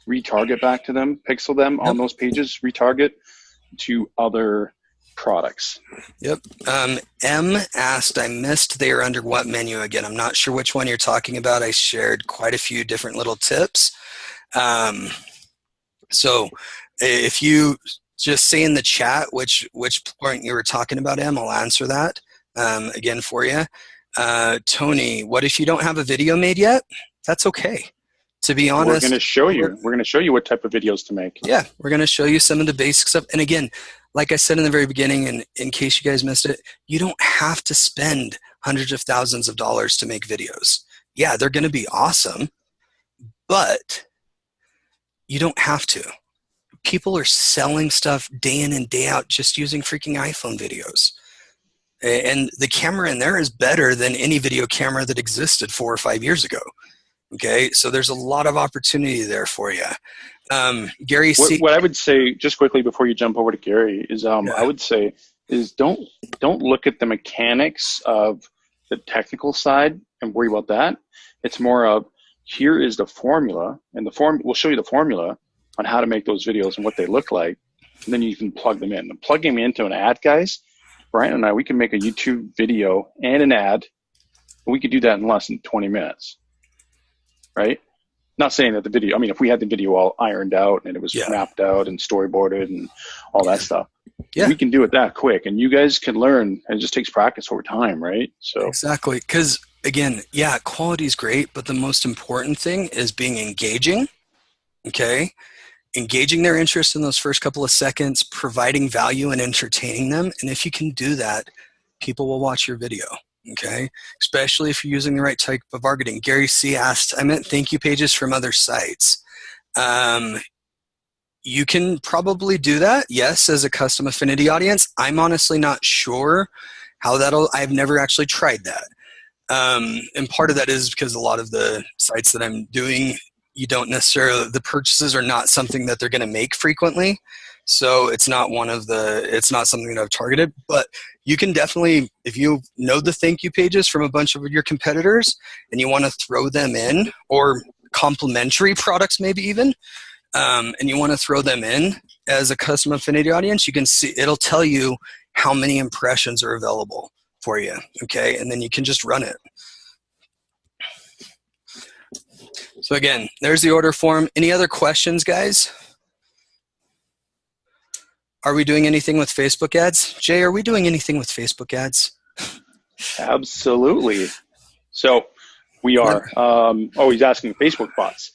retarget back to them, pixel them on those pages, retarget to other products. Yep. M asked, I missed they are under what menu again? I'm not sure which one you're talking about. I shared quite a few different little tips. So if you just say in the chat which point you were talking about, Em, I'll answer that again for you. Tony, what if you don't have a video made yet? That's okay. To be honest, we're going to show you what type of videos to make. Yeah, we're going to show you some of the basic stuff. And again, like I said in the very beginning, and in case you guys missed it, you don't have to spend hundreds of thousands of dollars to make videos. Yeah, they're going to be awesome, but you don't have to. People are selling stuff day in and day out just using freaking iPhone videos. And the camera in there is better than any video camera that existed 4 or 5 years ago. Okay, so there's a lot of opportunity there for you. Gary C. What I would say, just quickly before you jump over to Gary, is I would say is don't look at the mechanics of the technical side and worry about that. It's more of, here is the formula, and we'll show you the formula on how to make those videos and what they look like, and then you can plug them in. And plugging them into an ad, guys, Brian and I, we can make a YouTube video and an ad, and we could do that in less than 20 minutes, right? Not saying that the video, I mean, if we had the video all ironed out and it was mapped out and storyboarded and all that stuff, we can do it that quick. And you guys can learn, and it just takes practice over time, right? So exactly, because again, quality is great, but the most important thing is being engaging, okay? Engaging their interest in those first couple of seconds, providing value and entertaining them. And if you can do that, people will watch your video. Okay, especially if you're using the right type of marketing. Gary C. asked, I meant thank you pages from other sites. You can probably do that, yes, as a custom affinity audience. I'm honestly not sure how I've never actually tried that. And part of that is because a lot of the sites that I'm doing, you don't necessarily, the purchases are not something that they're going to make frequently. So it's not it's not something that I've targeted, but you can definitely, if you know the thank you pages from a bunch of your competitors and you want to throw them in, or complementary products maybe even, and you want to throw them in as a custom affinity audience, you can see, it'll tell you how many impressions are available for you, okay? And then you can just run it. So again, there's the order form. Any other questions, guys? Are we doing anything with Facebook ads? Jay, are we doing anything with Facebook ads? Absolutely. So we are. He's asking Facebook bots.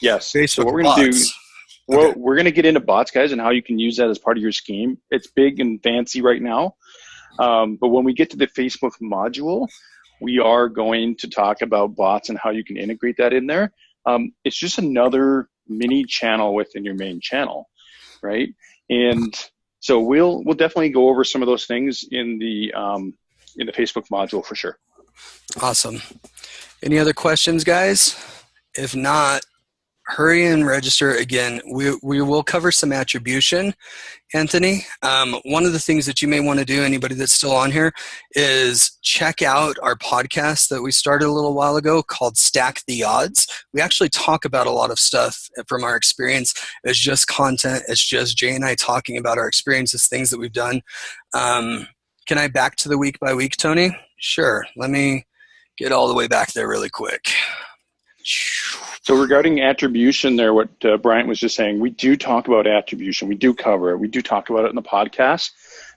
Yes. Facebook so what we're bots. going to do, well, we're going to get into bots, guys, and how you can use that as part of your scheme. It's big and fancy right now. But when we get to the Facebook module, we are going to talk about bots and how you can integrate that in there. It's just another mini channel within your main channel, right? And so we'll definitely go over some of those things in the Facebook module for sure. Awesome. Any other questions, guys? If not, hurry and register. Again, we will cover some attribution, Anthony. One of the things that you may want to do, anybody that's still on here, is check out our podcast that we started a little while ago called Stack the Odds. We actually talk about a lot of stuff from our experience. It's just content. It's just Jay and I talking about our experiences, things that we've done. Can I back to the week by week, Tony? Sure. Let me get all the way back there really quick. So regarding attribution there, what Bryant was just saying, we do talk about attribution. We do cover it. We do talk about it in the podcast.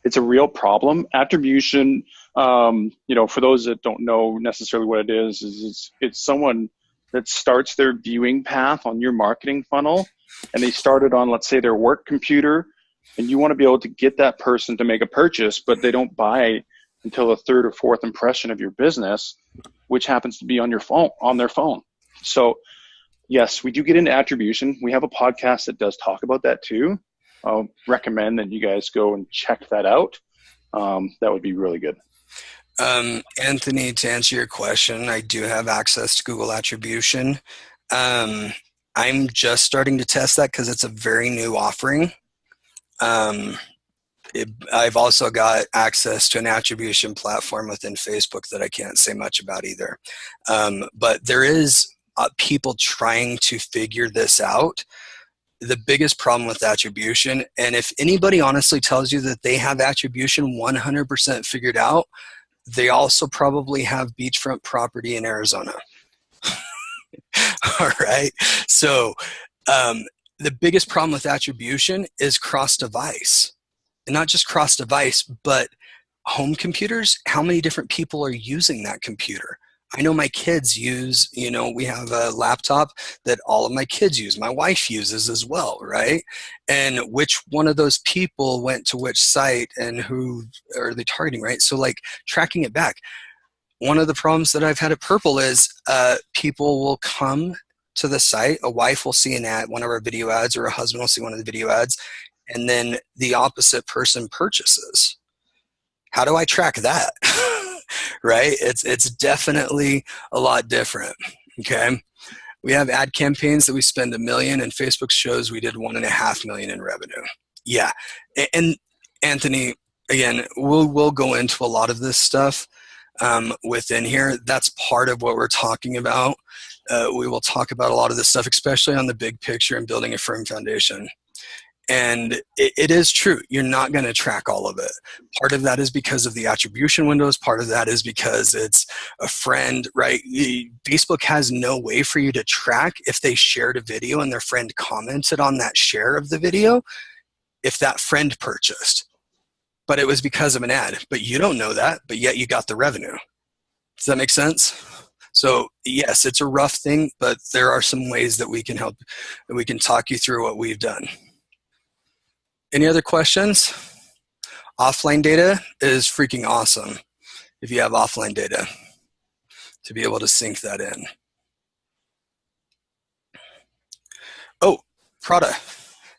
It's a real problem. Attribution, for those that don't know necessarily what it is it's someone that starts their viewing path on your marketing funnel, and they started on, let's say, their work computer, and you want to be able to get that person to make a purchase, but they don't buy until the third or fourth impression of your business, which happens to be on their phone. So yes, we do get into attribution. We have a podcast that does talk about that too. I'll recommend that you guys go and check that out. That would be really good. Anthony, to answer your question, I do have access to Google Attribution. I'm just starting to test that because it's a very new offering. I've also got access to an attribution platform within Facebook that I can't say much about either. But there is people trying to figure this out. The biggest problem with attribution, and if anybody honestly tells you that they have attribution 100% figured out, they also probably have beachfront property in Arizona. All right. So the biggest problem with attribution is cross-device. And not just cross-device, but home computers. How many different people are using that computer? I know my kids use, we have a laptop that all of my kids use. My wife uses as well, right? And which one of those people went to which site and who are they targeting, right? So like tracking it back. One of the problems that I've had at Purple is people will come to the site, a wife will see an ad, one of our video ads, or a husband will see one of the video ads, and then the opposite person purchases. How do I track that? Right? It's definitely a lot different. Okay. We have ad campaigns that we spend $1 million, and Facebook shows we did $1.5 million in revenue. Yeah. And Anthony, again, we'll go into a lot of this stuff within here. That's part of what we're talking about. We will talk about a lot of this stuff, especially on the big picture and building a firm foundation. And it is true. You're not going to track all of it. Part of that is because of the attribution windows. Part of that is because it's a friend, right? Facebook has no way for you to track if they shared a video and their friend commented on that share of the video, if that friend purchased. But it was because of an ad. But you don't know that, but yet you got the revenue. Does that make sense? So yes, it's a rough thing, but there are some ways that we can help, that we can talk you through what we've done. Any other questions? Offline data is freaking awesome if you have offline data to be able to sync that in. Oh, Prada.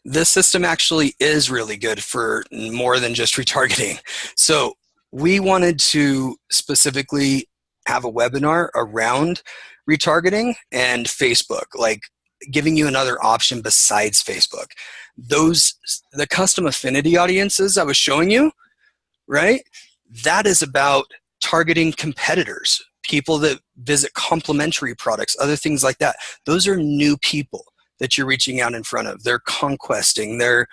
This system actually is really good for more than just retargeting. So we wanted to specifically have a webinar around retargeting and Facebook. Like, giving you another option besides Facebook. The custom affinity audiences I was showing you, right? That is about targeting competitors, people that visit complementary products, other things like that. Those are new people that you're reaching out in front of. They're conquesting. They're,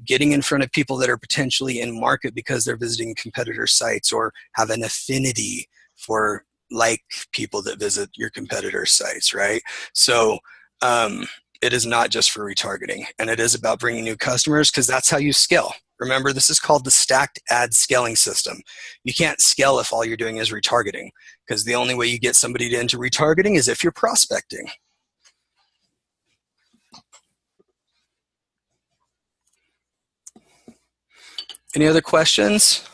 getting in front of people that are potentially in market because they're visiting competitor sites or have an affinity for like people that visit your competitor sites, right? So it is not just for retargeting, and it is about bringing new customers, because that's how you scale. Remember, this is called the stacked ad scaling system. You can't scale if all you're doing is retargeting, because the only way you get somebody into retargeting is if you're prospecting. Any other questions?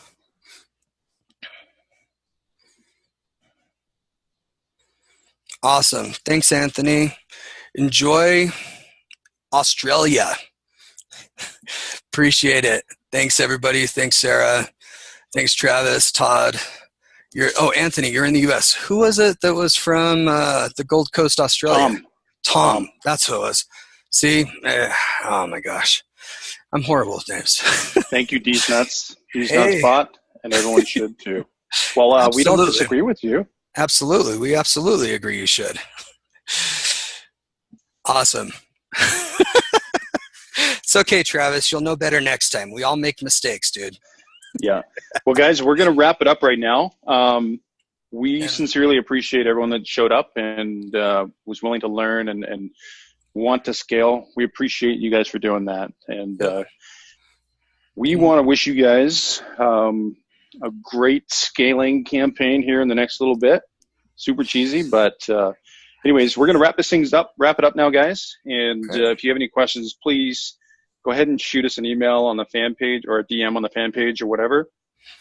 Awesome. Thanks, Anthony. Enjoy Australia. Appreciate it. Thanks, everybody. Thanks, Sarah. Thanks, Travis, Todd. Anthony, you're in the U.S. Who was it that was from the Gold Coast, Australia? Tom. That's who it was. See? Oh, my gosh. I'm horrible with names. Thank you, D's Nuts. D's Nuts bot, and everyone should too. Well, we don't disagree with you. Absolutely. We absolutely agree you should. Awesome. It's okay, Travis. You'll know better next time. We all make mistakes, dude. Yeah. Well, guys, we're going to wrap it up right now. We sincerely appreciate everyone that showed up and was willing to learn and want to scale. We appreciate you guys for doing that. And we want to wish you guys a great scaling campaign here in the next little bit. Super cheesy, but anyways, we're going to wrap it up now, guys. And if you have any questions, please go ahead and shoot us an email on the fan page or a DM on the fan page or whatever.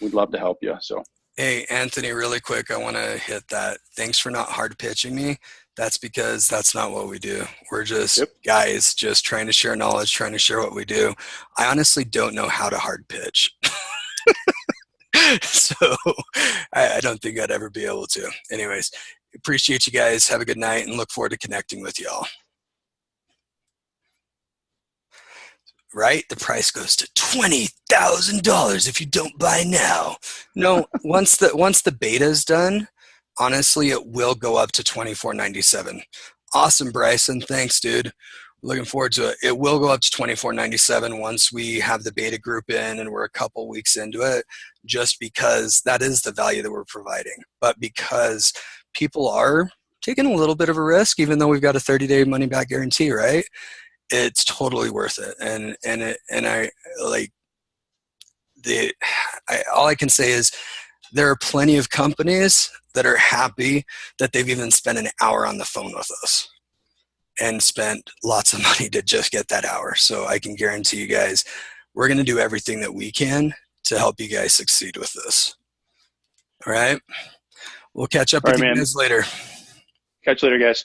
We'd love to help you. So, hey, Anthony, really quick, I want to hit that. Thanks for not hard pitching me. That's because that's not what we do. We're just guys just trying to share knowledge, trying to share what we do. I honestly don't know how to hard pitch. So I don't think I'd ever be able to. Anyways, appreciate you guys. Have a good night and look forward to connecting with y'all. Right? The price goes to $20,000 if you don't buy now. No, once the beta is done, honestly, it will go up to $24.97. Awesome, Bryson. Thanks, dude. Looking forward to it. It will go up to $24.97 once we have the beta group in and we're a couple weeks into it, just because that is the value that we're providing. But because people are taking a little bit of a risk, even though we've got a 30-day money-back guarantee, right? It's totally worth it. All I can say is there are plenty of companies that are happy that they've even spent an hour on the phone with us and spent lots of money to just get that hour. So I can guarantee you guys, we're going to do everything that we can to help you guys succeed with this. All right. We'll catch up with you guys later. Catch you later, guys.